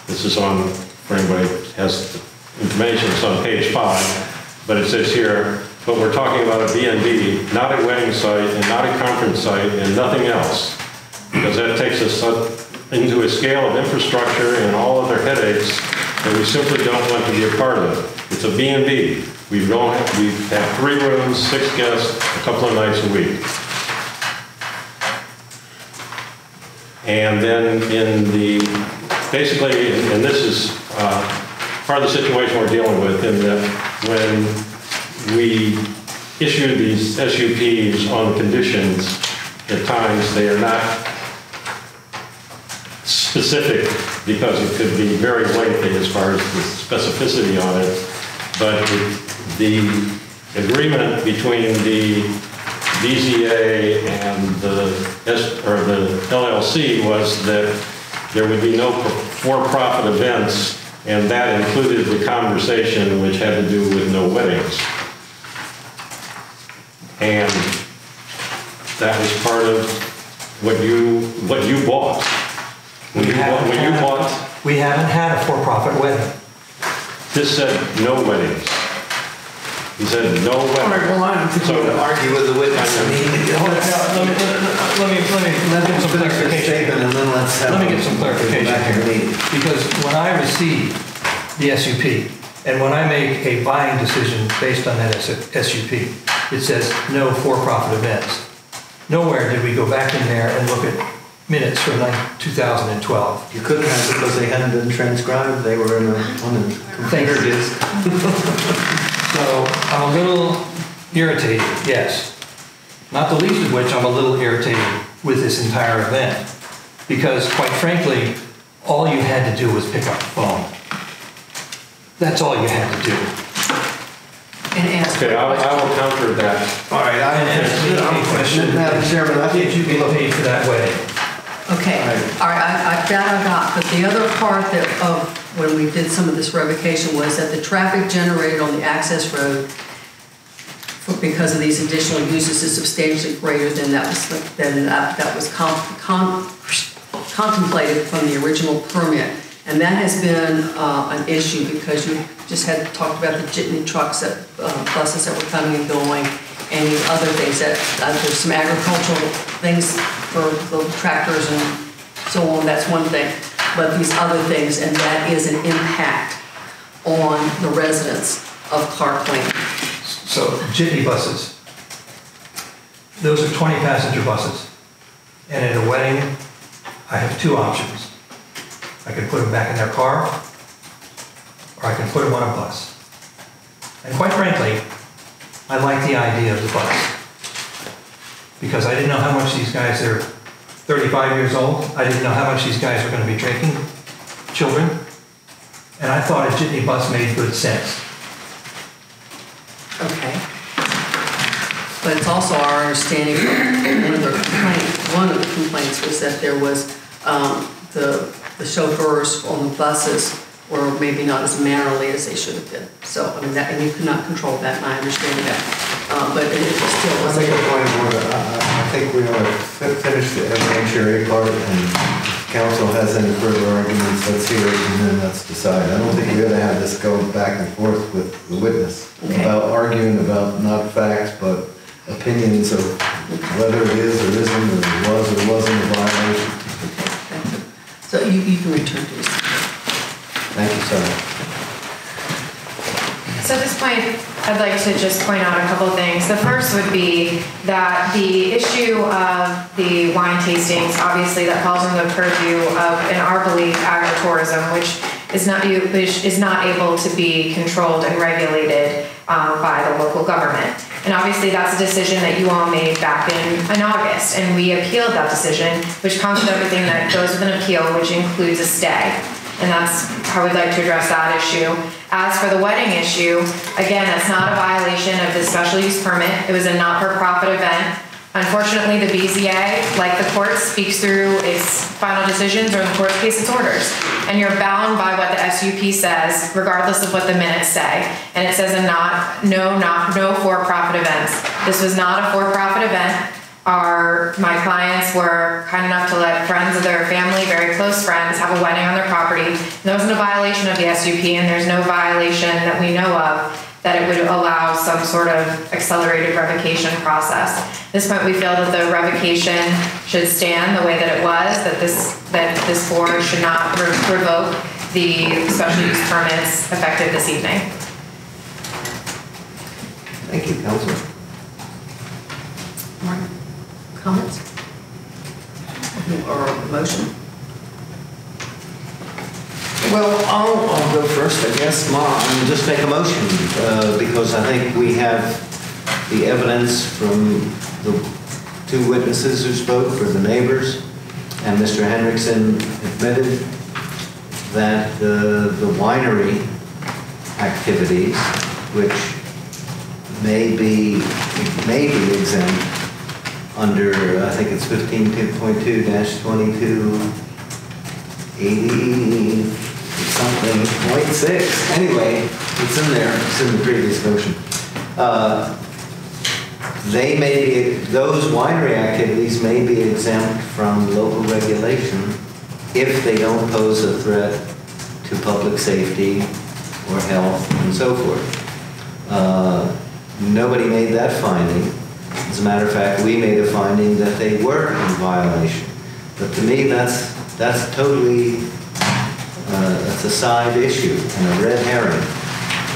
this is on, for anybody who has the information, it's on page 5, but it says here, but we're talking about a B&B, not a wedding site, and not a conference site, and nothing else, because that takes us into a scale of infrastructure and all other headaches that we simply don't want to be a part of. It's a B&B. We have 3 rooms, 6 guests, a couple of nights a week. And then basically, and this is part of the situation we're dealing with, in that when we issue these SUPs on the conditions, at times they are not specific because it could be very lengthy as far as the specificity on it, but the agreement between the BZA and the LLC was that there would be no for-profit events, and that included the conversation which had to do with no weddings. And that was part of what you bought. When you bought. We haven't had a for-profit wedding. This said no weddings. He said, no way. All right, well, I'm going to argue with the witness. I mean, Let me get some clarification. And then let's have. Let me get some clarification back in the here. meeting. Because when I receive the SUP, and when I make a buying decision based on that SUP, it says no for-profit events. Nowhere did we go back in there and look at minutes from 2012. You couldn't have because they hadn't been transcribed. They were on a computer disk. So I'm a little irritated, yes. Not the least of which I'm a little irritated with this entire event. Because quite frankly, all you had to do was pick up the phone. That's all you had to do. And ask. Okay, I will counter that. All right, And ask me a question. Madam Chairman, I think Did you get paid for that wedding? Okay, all right, that I got, but the other part of when we did some of this revocation was that the traffic generated on the access road because of these additional uses is substantially greater than that was contemplated from the original permit. And that has been an issue because you just had talked about the jitney trucks, buses that were coming and going, and these other things that there's some agricultural things for the tractors and so on. That's one thing, but these other things, and that is an impact on the residents of Clark Lane. So jitney buses, those are 20 passenger buses. And at a wedding, I have two options. I can put them back in their car, or I can put them on a bus. And quite frankly, I like the idea of the bus. Because I didn't know how much these guys are 35 years old. I didn't know how much these guys were going to be drinking, children. And I thought a jitney bus made good sense. Okay. But it's also our understanding that one of the complaints was that there was the chauffeurs on the buses were maybe not as mannerly as they should have been. So, I mean, and you could not control that, and I understand that. But it still was. I'll make a point of order. I think we ought to finish the evidentiary part, and council has any further arguments, let's hear it, and then let's decide. I don't think we ought to have this go back and forth with the witness about arguing about not facts, but opinions of whether it is or isn't, or was or wasn't a violation. Okay. So you can return to your seat. Thank you, sir. So at this point, I'd like to just point out a couple of things. The first would be that the issue of the wine tastings, obviously that falls under the purview of, in our belief, agritourism, which is not able to be controlled and regulated by the local government. And obviously that's a decision that you all made back in August, and we appealed that decision, which comes with everything that goes with an appeal, which includes a stay. And that's how we'd like to address that issue. As for the wedding issue, again, that's not a violation of the special use permit. It was a not-for-profit event. Unfortunately, the BZA, like the court, speaks through its final decisions, or in the court's case, its orders. And you're bound by what the SUP says, regardless of what the minutes say. And it says no for-profit events. This was not a for-profit event. My clients were kind enough to let friends of their family, very close friends, have a wedding on their property. And there wasn't a violation of the SUP, and there's no violation that we know of that it would allow some sort of accelerated revocation process. At this point, we feel that the revocation should stand the way that it was, that this board should not revoke the special use permits effective this evening. Thank you, Councilor. More comments? Or a motion? Well, I'll go first, I guess. And just make a motion, because I think we have the evidence from the two witnesses who spoke for the neighbors, and Mr. Henriksen admitted that the winery activities, which may be exempt under, I think it's 15.2-2280 something, 0.6. Anyway, it's in there, it's in the previous motion. Those winery activities may be exempt from local regulation if they don't pose a threat to public safety or health and so forth. nobody made that finding. As a matter of fact, we made a finding that they were in violation. But to me, that's totally, that's a side issue and a red herring.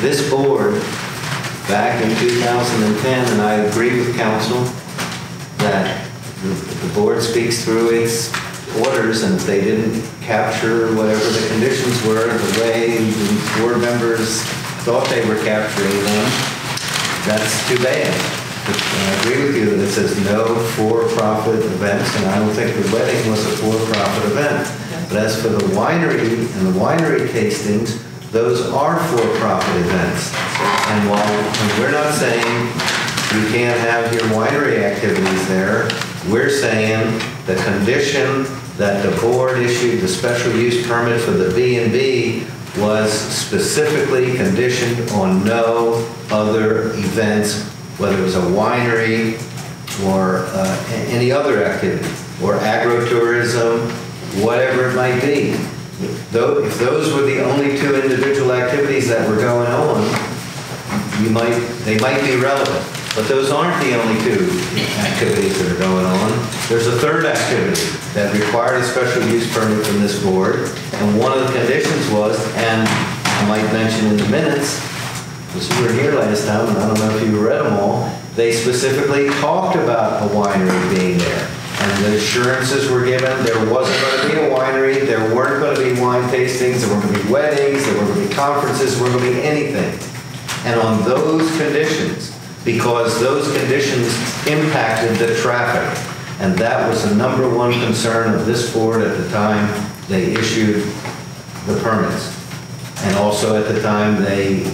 This board, back in 2010, and I agree with council that the board speaks through its orders, and if they didn't capture whatever the conditions were, the way the board members thought they were capturing them, that's too bad. But I agree with you that it says no for-profit events, and I don't think the wedding was a for-profit event. But as for the winery and the winery tastings, those are for-profit events. And while we're not saying you can't have your winery activities there, we're saying the condition that the board issued the special use permit for the B&B was specifically conditioned on no other events, whether it was a winery or any other activity, or agro-tourism, whatever it might be. If those were the only two individual activities that were going on, they might be relevant. But those aren't the only two activities that are going on. There's a third activity that required a special use permit from this board, and one of the conditions was, and I might mention in the minutes, because you were here last time, and I don't know if you read them all, they specifically talked about a winery being there. And the assurances were given, there wasn't going to be a winery, there weren't going to be wine tastings, there weren't going to be weddings, there weren't going to be conferences, there weren't going to be anything. And on those conditions, because those conditions impacted the traffic, and that was the number one concern of this board at the time they issued the permits. And also at the time they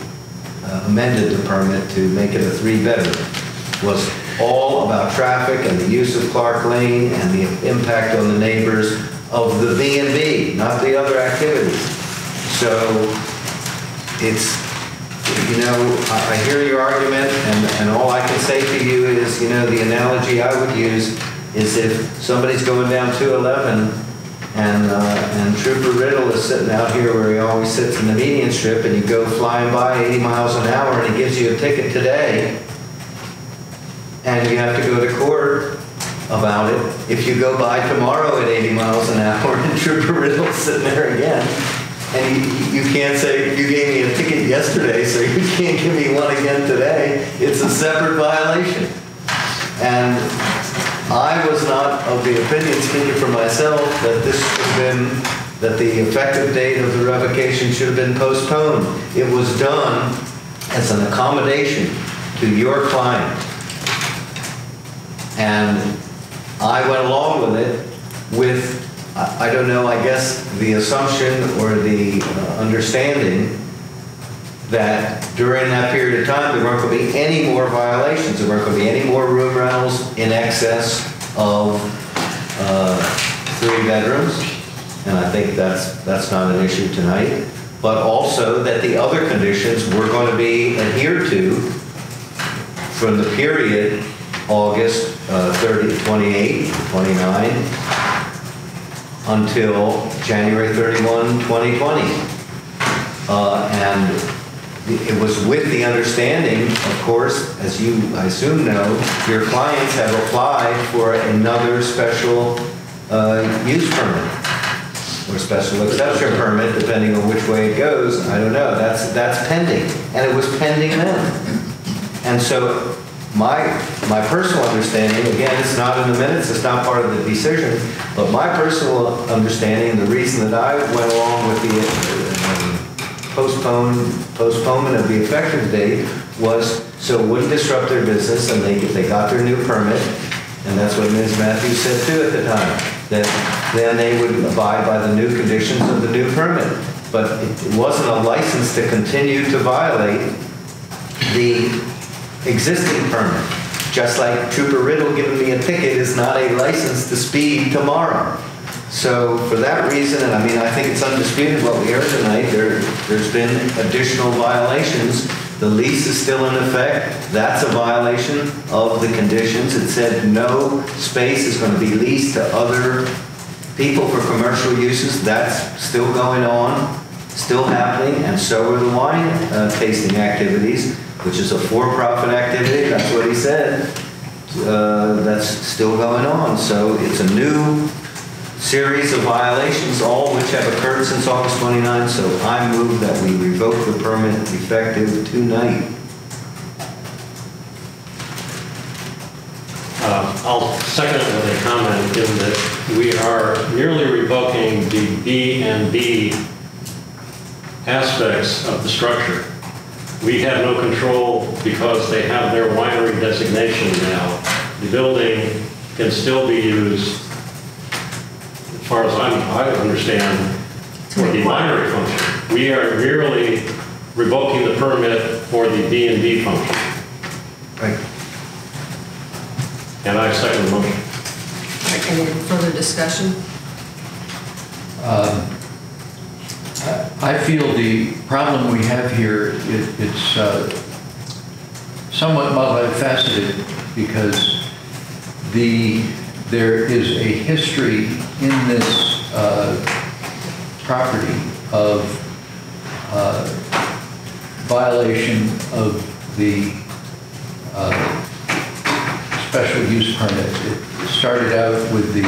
amended the permit to make it a 3-bedroom, was all about traffic and the use of Clark Lane and the impact on the neighbors of the B&B, not the other activities. So it's, you know, I hear your argument, and all I can say to you is, you know, the analogy I would use is if somebody's going down 211 and Trooper Riddle is sitting out here where he always sits in the median strip, and you go flying by 80 miles an hour and he gives you a ticket today, and you have to go to court about it. If you go by tomorrow at 80 miles an hour and Trooper Riddle's sitting there again, and you can't say, you gave me a ticket yesterday, so you can't give me one again today. It's a separate violation. And I was not of the opinion, speaking for myself, that this should have been, that the effective date of the revocation should have been postponed. It was done as an accommodation to your client. And I went along with it with, I don't know, I guess the assumption or the understanding that during that period of time there weren't going to be any more violations, there weren't going to be any more room rentals in excess of 3 bedrooms. And I think that's not an issue tonight. But also that the other conditions were going to be adhered to from the period August 30, 28, 29, until January 31, 2020. And it was with the understanding, of course, as you, I assume, know, your clients have applied for another special use permit or special exception permit, depending on which way it goes. I don't know. That's pending, and it was pending then. And so my personal understanding, again, it's not in the minutes, it's not part of the decision, but my personal understanding, and the reason that I went along with the postponement of the effective date was so it wouldn't disrupt their business, and they got their new permit, and that's what Ms. Matthews said too at the time, that then they would abide by the new conditions of the new permit. But it wasn't a license to continue to violate the existing permit. Just like Trooper Riddle giving me a ticket is not a license to speed tomorrow. So for that reason, and I mean, I think it's undisputed what we heard tonight, there's been additional violations. The lease is still in effect. That's a violation of the conditions. It said no space is going to be leased to other people for commercial uses. That's still going on, still happening, and so are the wine tasting activities. which is a for-profit activity, that's what he said, that's still going on. So it's a new series of violations, all which have occurred since August 29. So I move that we revoke the permit effective tonight. I'll second it with a comment in that we are merely revoking the B&B aspects of the structure. We have no control because they have their winery designation now. The building can still be used, as far as I understand, for the winery function. We are merely revoking the permit for the B&B function. Right. And I second the motion. Any further discussion? I feel the problem we have here, it's somewhat multifaceted because there is a history in this property of violation of the special use permit. It started out with the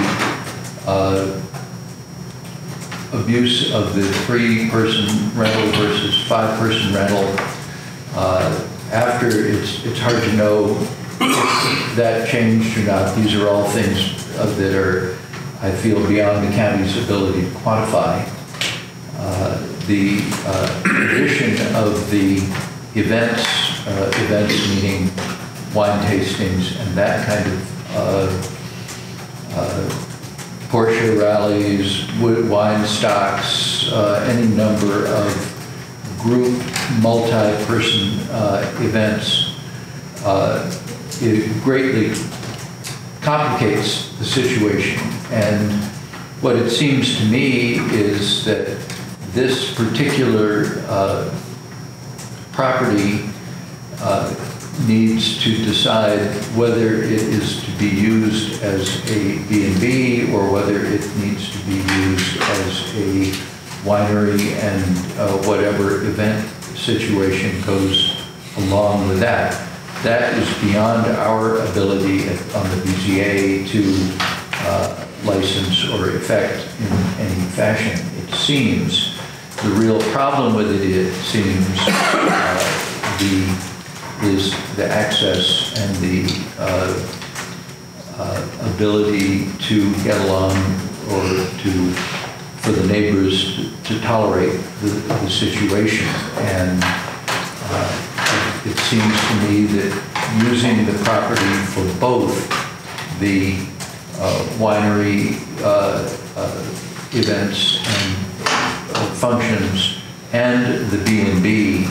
abuse of the 3-person rental versus 5-person rental. After, it's hard to know if that changed or not. These are all things that are, I feel, beyond the county's ability to quantify. The addition of the events meaning wine tastings and that kind of Porsche rallies, wine stocks, any number of group multi-person events, it greatly complicates the situation. And what it seems to me is that this particular property needs to decide whether it is to be used as a B&B or whether it needs to be used as a winery and whatever event situation goes along with that. That is beyond our ability on the BZA to license or effect in any fashion, it seems. The real problem with it, it seems, is the access and the ability to get along or for the neighbors to tolerate the situation. And it seems to me that using the property for both the winery events and functions and the B&B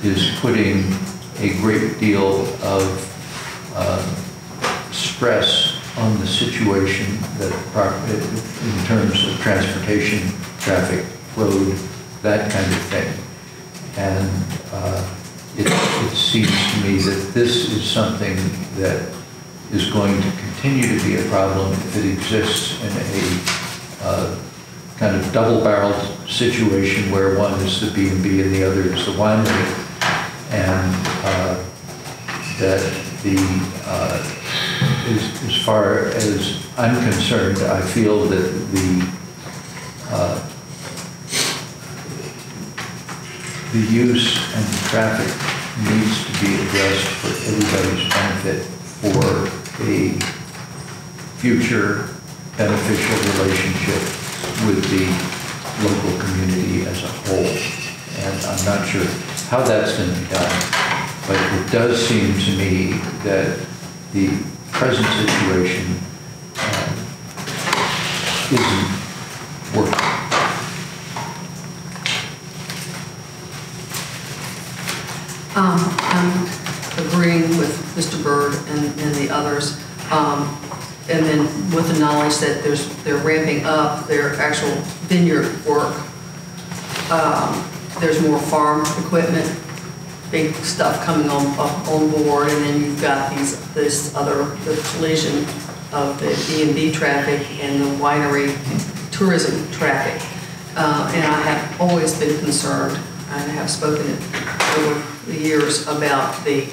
is putting a great deal of stress on the situation that in terms of transportation, traffic, road, that kind of thing. And it seems to me that this is something that is going to continue to be a problem if it exists in a kind of double-barreled situation where one is the B&B and the other is the winery. And that as far as I'm concerned, I feel that the use and the traffic needs to be addressed for everybody's benefit for a future beneficial relationship with the local community as a whole. And I'm not sure how that's going to be done, but it does seem to me that the present situation isn't working. I'm agreeing with Mr. Byrd and the others, and then with the knowledge that they're ramping up their actual vineyard work. There's more farm equipment, big stuff coming on board, and then you've got the collision of the B&B traffic and the winery tourism traffic. And I have always been concerned, and have spoken over the years about the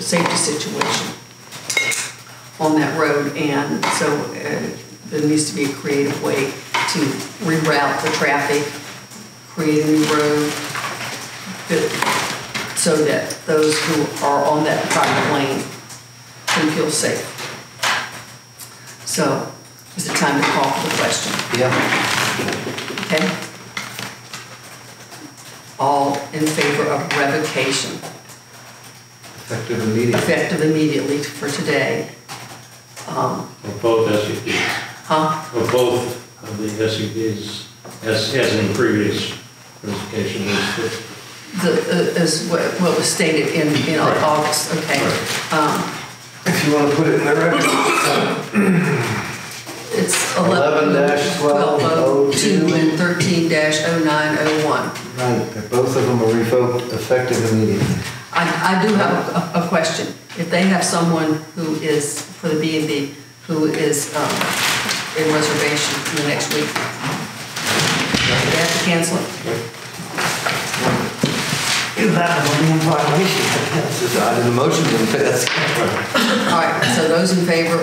safety situation on that road, and so there needs to be a creative way to reroute the traffic, create a new road so that those who are on that private lane can feel safe. So, is it time to call for the question? Yeah. Okay. All in favor of revocation? Effective immediately. Effective immediately for today. Of both SUPs. Huh? Of both of the SUPs, as in previous notification. As what was stated in Right. August, okay. If you want to put it in the record. It's 11-1202 and 13-0901. Right, both of them are revoked effective immediately. I do have a question. If they have someone who is, for the B&B, who is in reservation in the next week, they have to cancel it? That will be in violation. It's not in the motion, but that's. All right, so those in favor,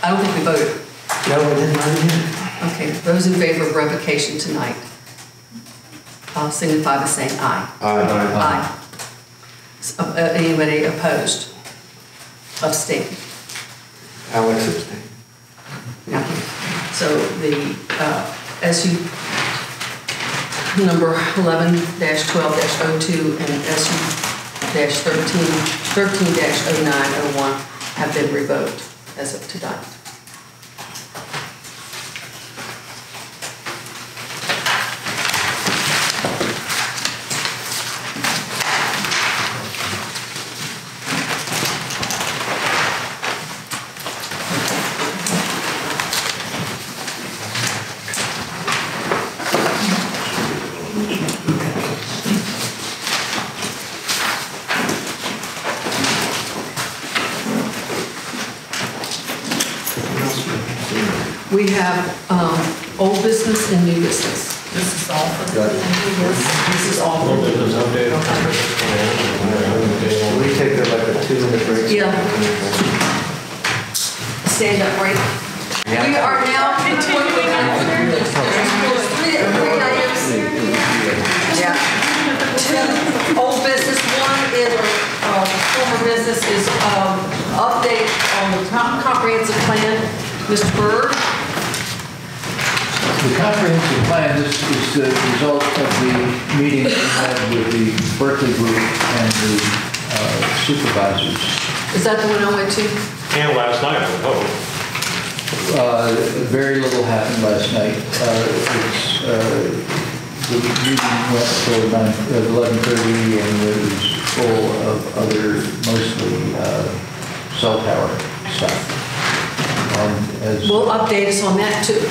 I don't think we voted. No, we didn't vote yet. Okay, those in favor of revocation tonight, signify by saying aye. Aye. Anybody opposed? Abstain. Alex abstained. So the SU number 11-12-02 and SU-13-0901 have been revoked as of tonight. We have old business and new business. This is all for the This is all for the We take like a 2-minute break. Yeah. Stand up break. We are now continuing. Three items. Yeah. 2 old business. 1 is former business is update on the comprehensive plan. Mr. Bird. The comprehensive plan, this is the result of the meeting we had with the Berkeley group and the supervisors. Is that the one I went to? And last night, I would hope. Very little happened last night. The meeting went till 11:30 and it was full of other, mostly cell tower stuff. Well, update us on that too.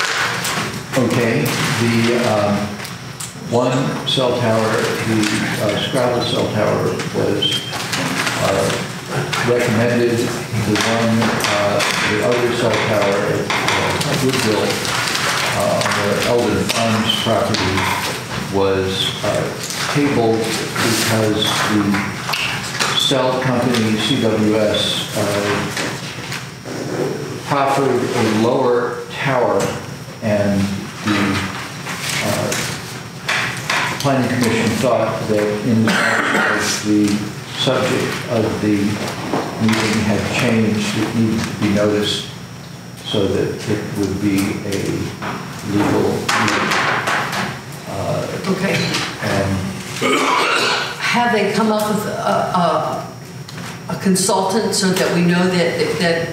Okay, the one cell tower, the Scrabble cell tower was recommended. The other cell tower at Woodville on the Eldon Farms property was tabled because the cell company CWS proffered a lower tower, and the Planning Commission thought that in the subject of the meeting had changed, it needed to be noticed so that it would be a legal meeting. Okay. And have they come up with a consultant so that we know that the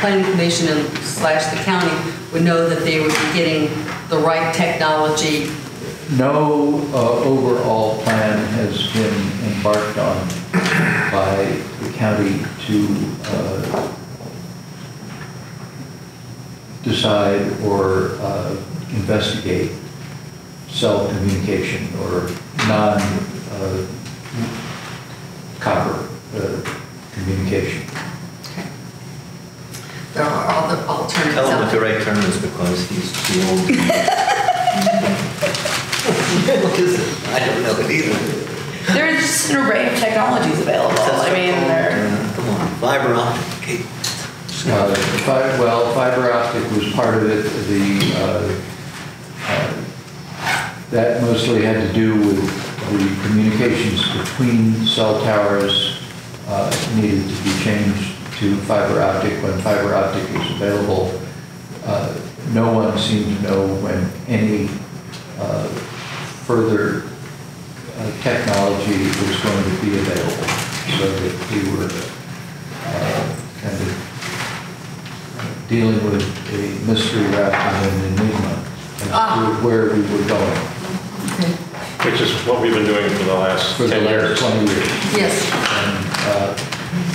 Planning Commission and / the county would know that they would be getting the right technology? no overall plan has been embarked on by the county to decide or investigate cell communication or non-copper communication. Okay. There are other alternatives. Tell him what the right term is because he's too old. What is it? I don't know it either. There's just an array of technologies available. I mean, Come on, fiber optic. Fiber optic was part of it. That mostly had to do with the communications between cell towers needed to be changed to fiber optic when fiber optic is available. No one seemed to know when any further technology was going to be available, so that we were kind of dealing with a mystery wrapped in an enigma as to where we were going. Which is what we've been doing for the last 10 years. 20 years. Yes. And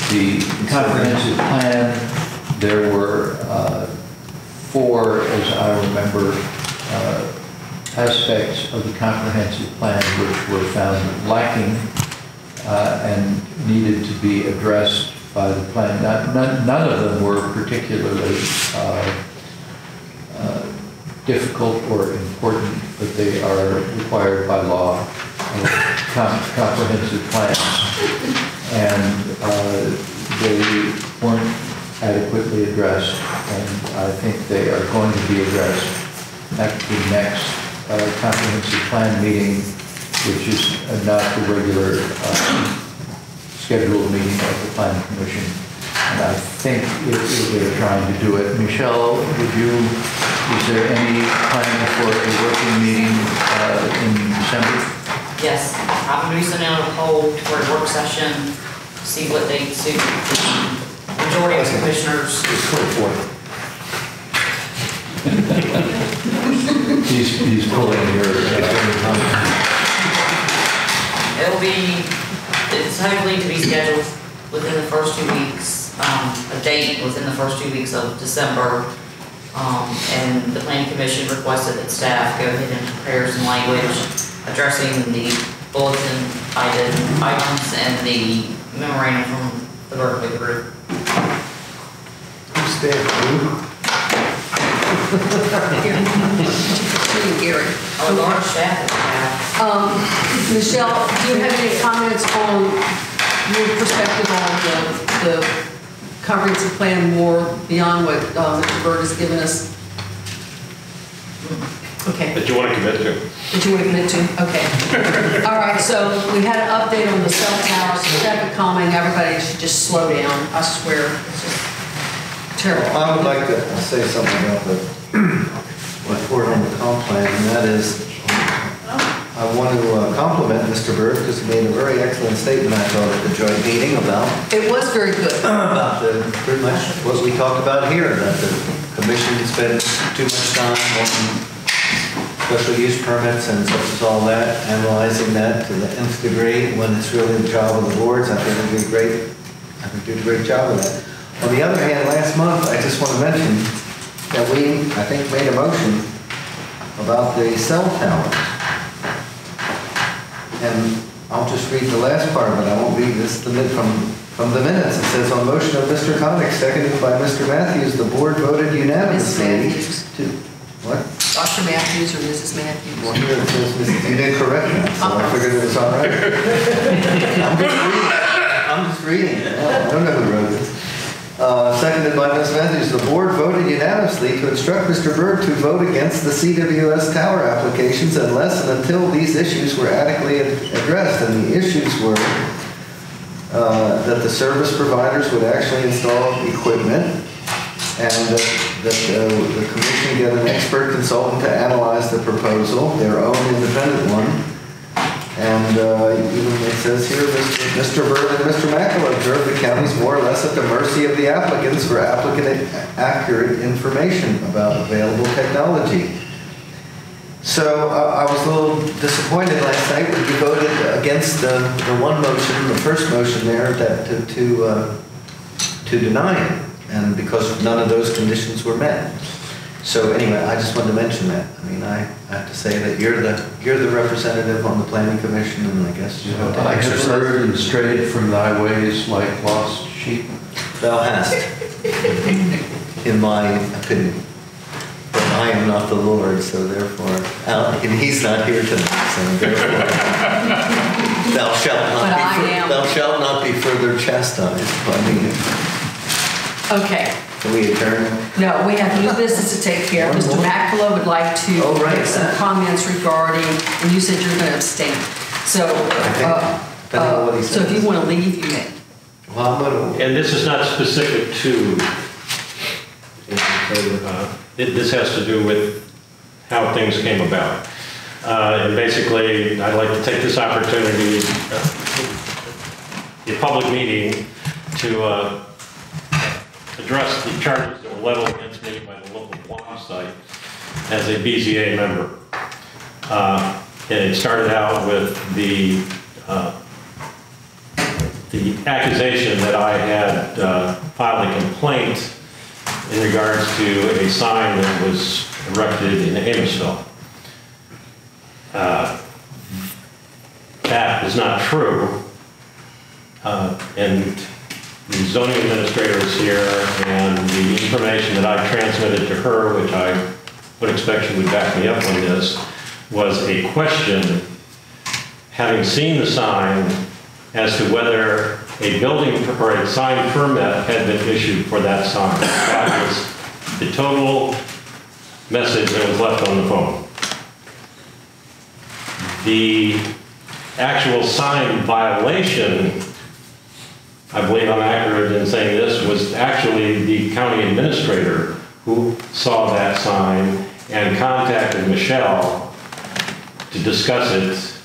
the comprehensive plan, there were 4, as I remember, aspects of the comprehensive plan which were found lacking and needed to be addressed by the plan. None of them were particularly difficult or important, but they are required by law comprehensive plans. And they weren't adequately addressed, and I think they are going to be addressed at the next comprehensive plan meeting, which is not the regular scheduled meeting of the Planning Commission. And I think they're trying to do it. Michelle, is there any plan for a working meeting in December? Yes, I'm going to be sending out a poll for a work session, see what they suit the majority of commissioners. He's pulling your... It's hopefully to be scheduled within the first 2 weeks, a date within the first 2 weeks of December. And the Planning Commission requested that staff go ahead and prepare some language addressing the bulletin items and the memorandum from the Berkeley group. Gary. A large staff that we have. Michelle, do you have any comments on your perspective on the comprehensive plan more beyond what Mr. Bird has given us? Okay. That you want to commit to. That you want to commit to? Okay. All right, so we had an update on the cell towers, traffic calming. Everybody should just slow down. I swear. It's just terrible. I would like to say something about the report on the comp plan, and that is, I want to compliment Mr. Bird because he made a very excellent statement, I thought, at the joint meeting about... It was very good. About pretty much what we talked about here, that the commission spends too much time on special use permits and such as all that, analyzing that to the nth degree when it's really the job of the boards. I think they do a great job of that. On the other hand, last month, I just want to mention that we, I think, made a motion about the cell towers. And I'll just read the last part of it. I won't read this from the minutes. It says, on motion of Mr. Connick, seconded by Mr. Matthews, the board voted unanimously to... What? Dr. Matthews or Mrs. Matthews? Well, here it says, you did correct me, so I figured it was all right. I'm just reading it. I don't know who wrote this. Seconded by Ms. Matthews, the board voted unanimously to instruct Mr. Bird to vote against the CWS tower applications unless and until these issues were adequately addressed. And the issues were that the service providers would actually install equipment, and that the commission get an expert consultant to analyze the proposal, their own independent one. And even it says here, Mr. Bird and Mr. Mackel observed the county's more or less at the mercy of the applicants for accurate information about available technology. So I was a little disappointed last night when you voted against the one motion, the first motion there, that to deny it, and because none of those conditions were met. So anyway, I just wanted to mention that. I mean, I have to say that you're the representative on the planning commission, and I guess you have to exercise. I have erred and strayed from thy ways like lost sheep. Thou hast, in my opinion. But I am not the Lord, so therefore, and he's not here tonight, so therefore, thou shalt not be further chastised by me. Okay. Can we adjourn? No, we have new business to take care of. Mr. Macula would like to make some comments regarding, and you said you're going to abstain. So, so if you want to leave, you may. Well, I'm going to. And this is not specific to, this has to do with how things came about. And basically, I'd like to take this opportunity, a public meeting, to address the charges that were leveled against me by the local blog site as a BZA member. And it started out with the accusation that I had filed a complaint in regards to a sign that was erected in Amosville. That is not true. And the zoning administrator is here, and the information that I transmitted to her, which I would expect she would back me up on this, was a question, having seen the sign, as to whether a building or a sign permit had been issued for that sign. That was the total message that was left on the phone. The actual sign violation, I believe I'm accurate in saying this, was actually the county administrator who saw that sign and contacted Michelle to discuss it.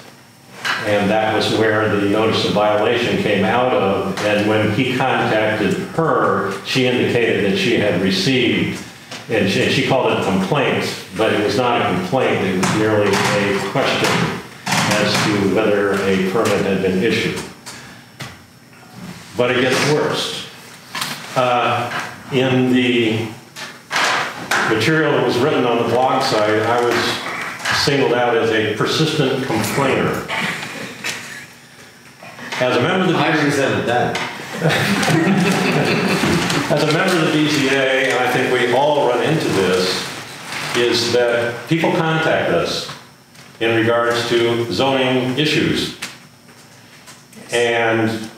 And that was where the notice of violation came out of. And when he contacted her, she indicated that she had received, and she called it a complaint, but it was not a complaint, it was merely a question as to whether a permit had been issued. But it gets worse. In the material that was written on the blog site, I was singled out as a persistent complainer. As a member of the I resented that. As a member of the BZA, and I think we all run into this, is that people contact us in regards to zoning issues. And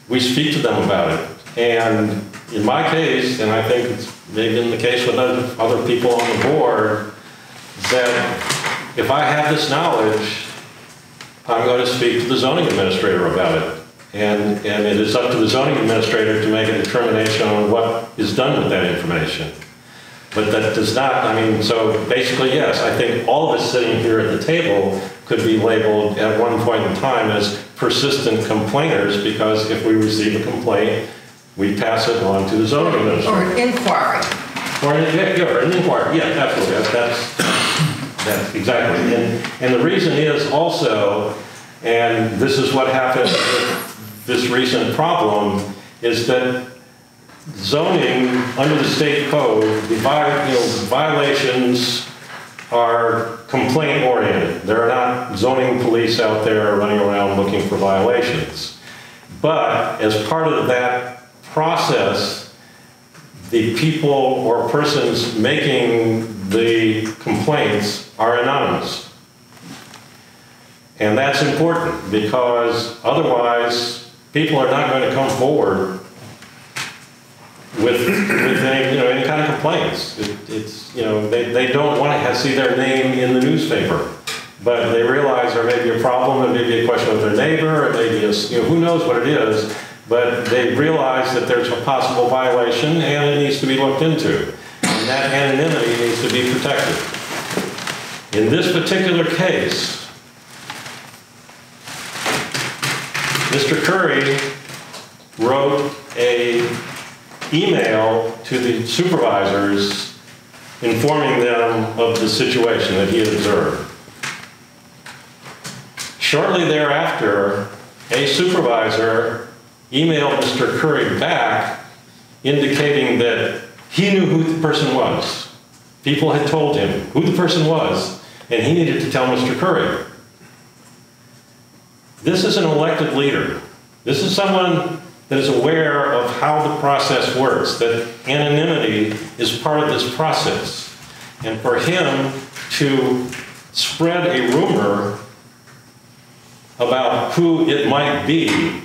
we speak to them about it. And in my case, and I think it's maybe in the case with other people on the board, that if I have this knowledge, I'm going to speak to the zoning administrator about it. And it is up to the zoning administrator to make a determination on what is done with that information. But that does not, I mean, so basically, yes, I think all of us sitting here at the table could be labeled at one point in time as persistent complainers, because if we receive a complaint, we pass it on to the zoning administrator. Or an inquiry. Or an inquiry, yeah, absolutely. That's exactly. And the reason is also, and this is what happened with this recent problem, is that zoning under the state code, the violations are complaint oriented. There are not zoning police out there running around looking for violations. But as part of that process, the people or persons making the complaints are anonymous. And that's important, because otherwise people are not going to come forward with any kind of complaints. They don't want to see their name in the newspaper, but they realize there may be a problem, there may be a question with their neighbor, it may be who knows what it is, but they realize that there's a possible violation and it needs to be looked into. And that anonymity needs to be protected. In this particular case, Mr. Curry wrote an email to the supervisors informing them of the situation that he had observed. Shortly thereafter, a supervisor emailed Mr. Curry back indicating that he knew who the person was. People had told him who the person was, and he needed to tell Mr. Curry. This is an elected leader. This is someone that is aware of how the process works, that anonymity is part of this process. And for him to spread a rumor about who it might be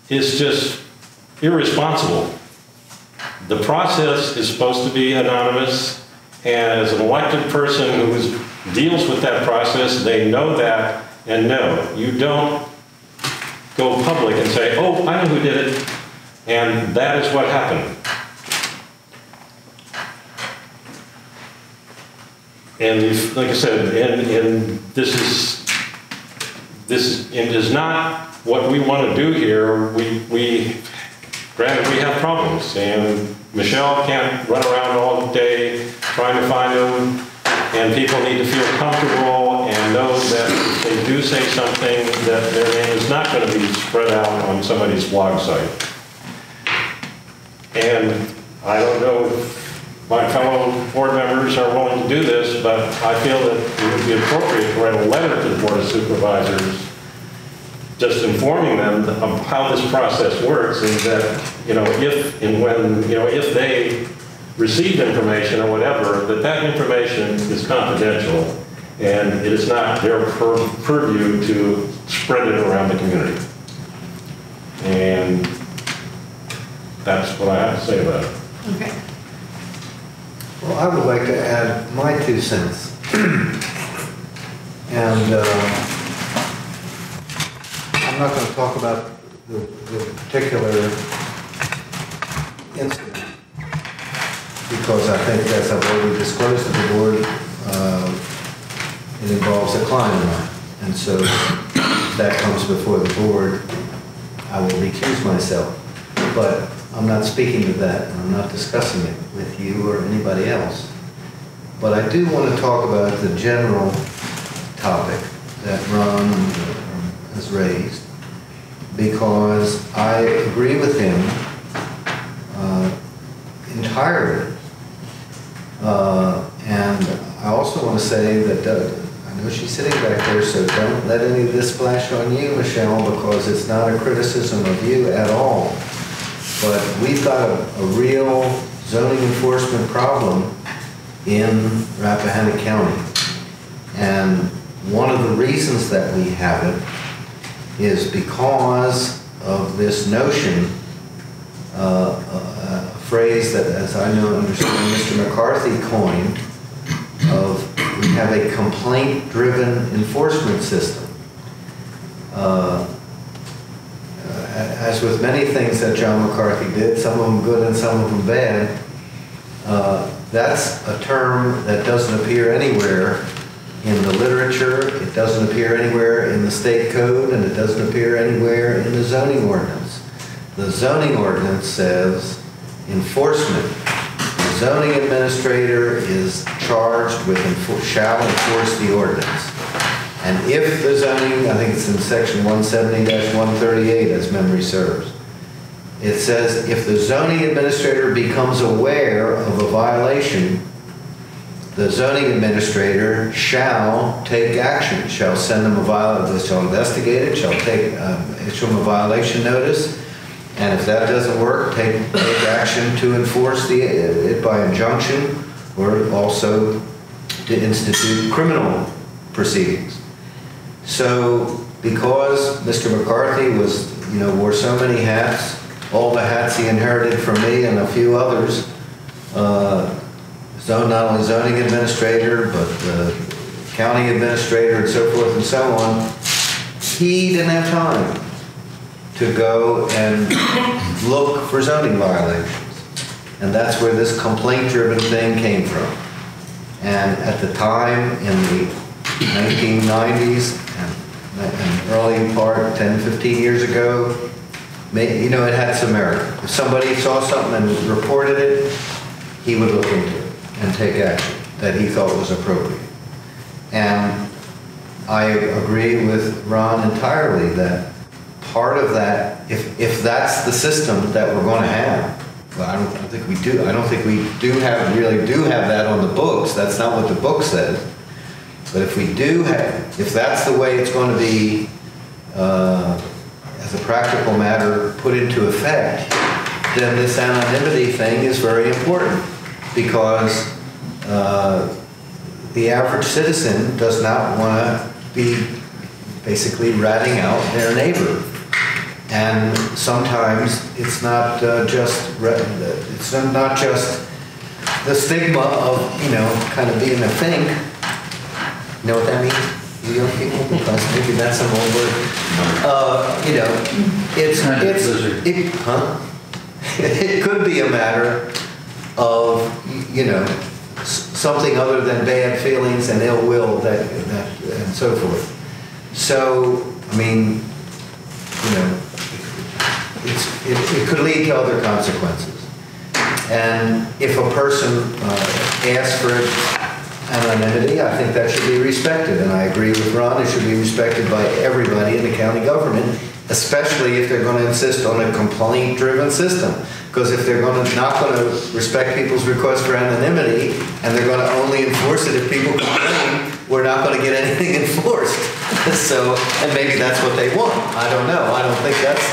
is just irresponsible. The process is supposed to be anonymous, and as an elected person who deals with that process, they know that, and no, you don't go public and say, oh, I know who did it, and that is what happened. And like I said, and this is not what we want to do here. Granted, we have problems, and Michelle can't run around all day trying to find them, and people need to feel comfortable and know that if they do say something, that their name is not going to be spread out on somebody's blog site. And I don't know if my fellow board members are willing to do this, but I feel that it would be appropriate to write a letter to the Board of Supervisors just informing them of how this process works, and that, if and when, if they received information or whatever, that information is confidential and it is not their purview to spread it around the community. And that's what I have to say about it. Okay. Well, I would like to add my 2 cents. And I'm not going to talk about the particular incident, because I think, as I've already disclosed to the board, it involves a client of mine. And so if that comes before the board, I will recuse myself. But I'm not speaking to that, and I'm not discussing it with you or anybody else. But I do want to talk about the general topic that Ron has raised, because I agree with him entirely. And I also want to say that I know she's sitting back there, so don't let any of this splash on you, Michelle, because it's not a criticism of you at all. But we've got a real zoning enforcement problem in Rappahannock County. And one of the reasons that we have it is because of this notion, a phrase that, as I know, understand, Mr. McCarthy coined, of we have a complaint-driven enforcement system. As with many things that John McCarthy did, some of them good and some of them bad, that's a term that doesn't appear anywhere in the literature, it doesn't appear anywhere in the state code, and it doesn't appear anywhere in the zoning ordinance. The zoning ordinance says enforcement. The zoning administrator is charged with shall enforce the ordinance. And if the zoning, I think it's in section 170-138 as memory serves, it says if the zoning administrator becomes aware of a violation, the zoning administrator shall take action, shall send them shall investigate it, shall issue them a violation notice, and if that doesn't work, take action to enforce it by injunction, or also to institute criminal proceedings. So, because Mr. McCarthy wore so many hats, all the hats he inherited from me and a few others, not only zoning administrator, but county administrator, and so forth and so on, he didn't have time to go and look for zoning violations. And that's where this complaint-driven thing came from. And at the time, in the 1990s, and early part, 10, 15 years ago, it had some merit. If somebody saw something and reported it, he would look into it and take action that he thought was appropriate. And I agree with Ron entirely that part of that, if that's the system that we're going to have, well, I don't think we do. I don't think we really do have that on the books. That's not what the book says. But if we do have, if that's the way it's going to be, as a practical matter, put into effect, then this anonymity thing is very important, because the average citizen does not want to be basically ratting out their neighbor. And sometimes it's not just the stigma of, you know, kind of being a thing. You know what that means? You young people? Because maybe that's an old word. You know, it could be a matter of, you know, something other than bad feelings and ill will that and so forth. So, I mean, you know, it could lead to other consequences. And if a person asks for anonymity, I think that should be respected. And I agree with Ron, it should be respected by everybody in the county government, especially if they're going to insist on a complaint-driven system. Because if they're not going to respect people's requests for anonymity, and they're going to only enforce it if people complain, we're not going to get anything enforced. So, and maybe that's what they want. I don't know. I don't think that's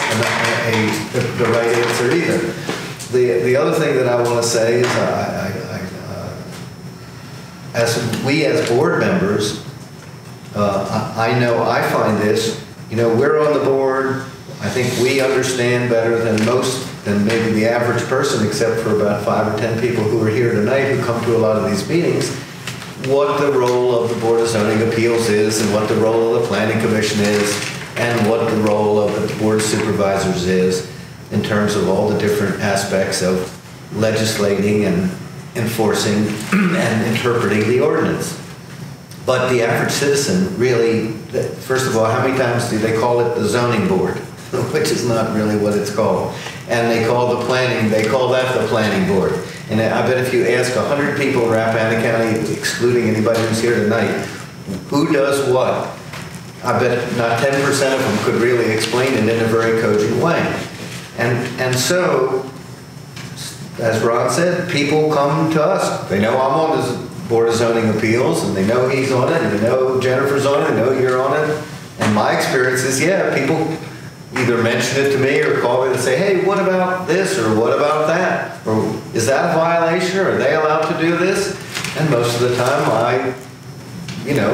the right answer either. The other thing that I want to say is, as board members, I know I find this. You know, we're on the board. I think we understand better than maybe the average person, except for about 5 or 10 people who are here tonight who come to a lot of these meetings, what the role of the Board of Zoning Appeals is, and what the role of the Planning Commission is, and what the role of the Board of Supervisors is in terms of all the different aspects of legislating and enforcing and interpreting the ordinance. But the average citizen really, first of all, how many times do they call it the zoning board? Which is not really what it's called. And they call that the planning board. And I bet if you ask 100 people in Rappahannock County, excluding anybody who's here tonight, who does what, I bet not 10% of them could really explain it in a very cogent way. And so, as Ron said, people come to us. They know I'm on the Board of Zoning Appeals, and they know he's on it, and they know Jennifer's on it, and they know you're on it. And my experience is, yeah, people either mention it to me or call me and say, hey, what about this, or what about that? Or is that a violation, or are they allowed to do this? And most of the time I, you know,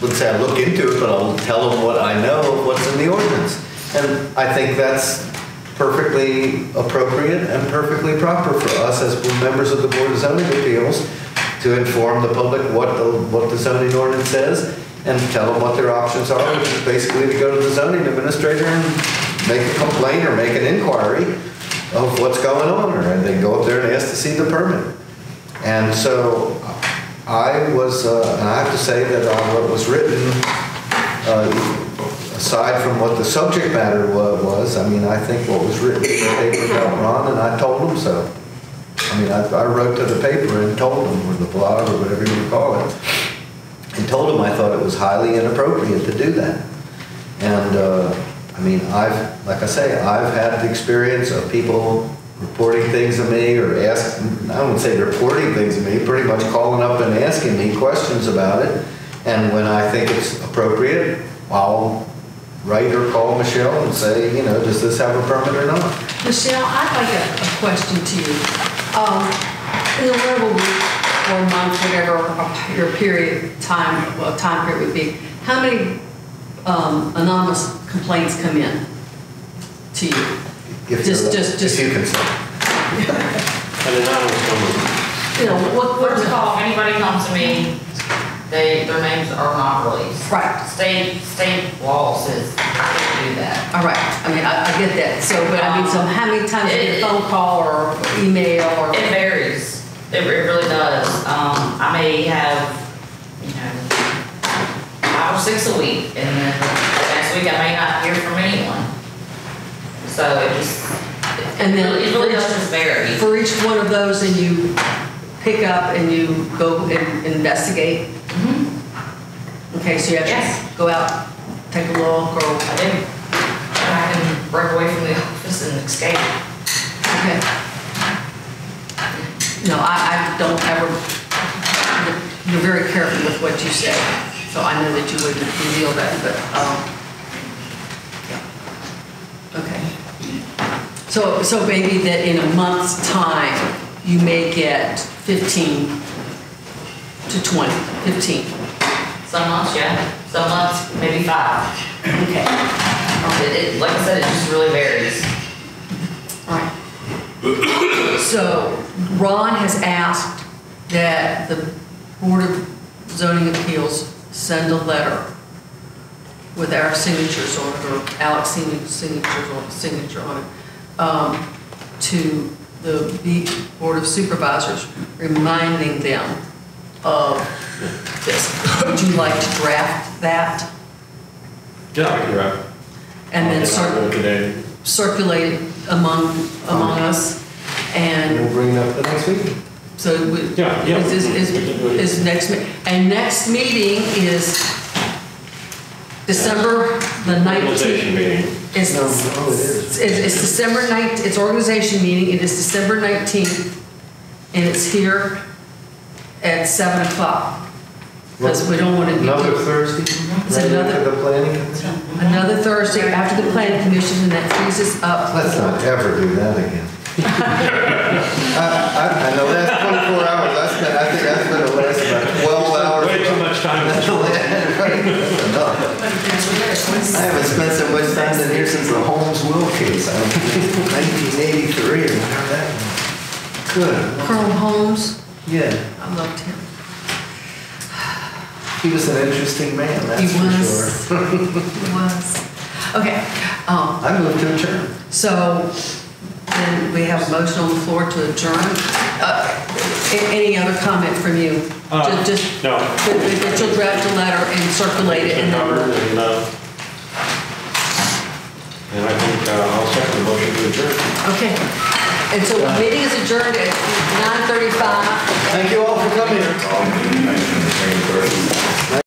wouldn't say I look into it, but I'll tell them what I know of what's in the ordinance. And I think that's perfectly appropriate and perfectly proper for us as members of the Board of Zoning Appeals to inform the public what the zoning ordinance says, and tell them what their options are, which is basically to go to the zoning administrator and make a complaint or make an inquiry of what's going on, or they go up there and ask to see the permit. And so I was, and I have to say that on what was written, aside from what the subject matter was, I mean, I think what was written in the paper about Ron, and I told him so. I mean, I wrote to the paper and told them, or the blog, or whatever you would call it, and told them I thought it was highly inappropriate to do that. And I mean, like I say, I've had the experience of people reporting things to me, or I wouldn't say reporting things to me, pretty much calling up and asking me questions about it. And when I think it's appropriate, I'll write or call Michelle and say, you know, does this have a permit or not? Michelle, I'd like a question to you. In a little week or month, whatever your time period would be, how many anonymous complaints come in to you? If you can say. An anonymous number. You know, First of all, if anybody comes to me, their names are not released. Right. State law says I can't do that. All right. I mean, I get that. So, but I mean, so how many times you get a phone call or email or? It varies. It really does. I may have, you know, 5 or 6 a week, and then the next week I may not hear from anyone. So it really does just vary. For each one of those, and you pick up and you go and investigate? Mm-hmm. Okay, so you have to go out, take a look, or? I do. And I can break away from the office and escape. Okay. No, I don't ever, you're very careful with what you say, so I know that you wouldn't reveal that, but, yeah. Okay. So maybe that in a month's time, you may get 15 to 20, 15. Some months, yeah, some months, maybe 5. Okay. Like I said, it just really varies. All right. So Ron has asked that the Board of Zoning Appeals send a letter with our signatures on it, or Alex's signature on it, to the Board of Supervisors, reminding them of this. Would you like to draft that? Yeah, I can draft. And then circulate it among us, and We'll bring it up the next week. so is next next meeting is December the 19th. Organization meeting. It's December 19th. It's organization meeting. It is December 19th, and it's here at 7 o'clock. Because we don't want to be Another Thursday? It's Right another- after the planning commission? another Thursday after the planning commission, and that frees us up. Let's not ever do that again. In the last 24 hours, I think that's been the last about 12 hours. Way too much time. I haven't spent so much time in here since the Holmes will case. 1983 or whatever that was. Good. Colonel Holmes, Yeah, I loved him. he was an interesting man, that's He for was. sure. He was. Okay, I moved to adjourn. so then we have a motion on the floor to adjourn. Any other comment from you? Just No. that you'll draft a letter and circulate it, and then And I think I'll second the motion to adjourn. okay. And so the meeting is adjourned at 9:35. Thank you all for coming.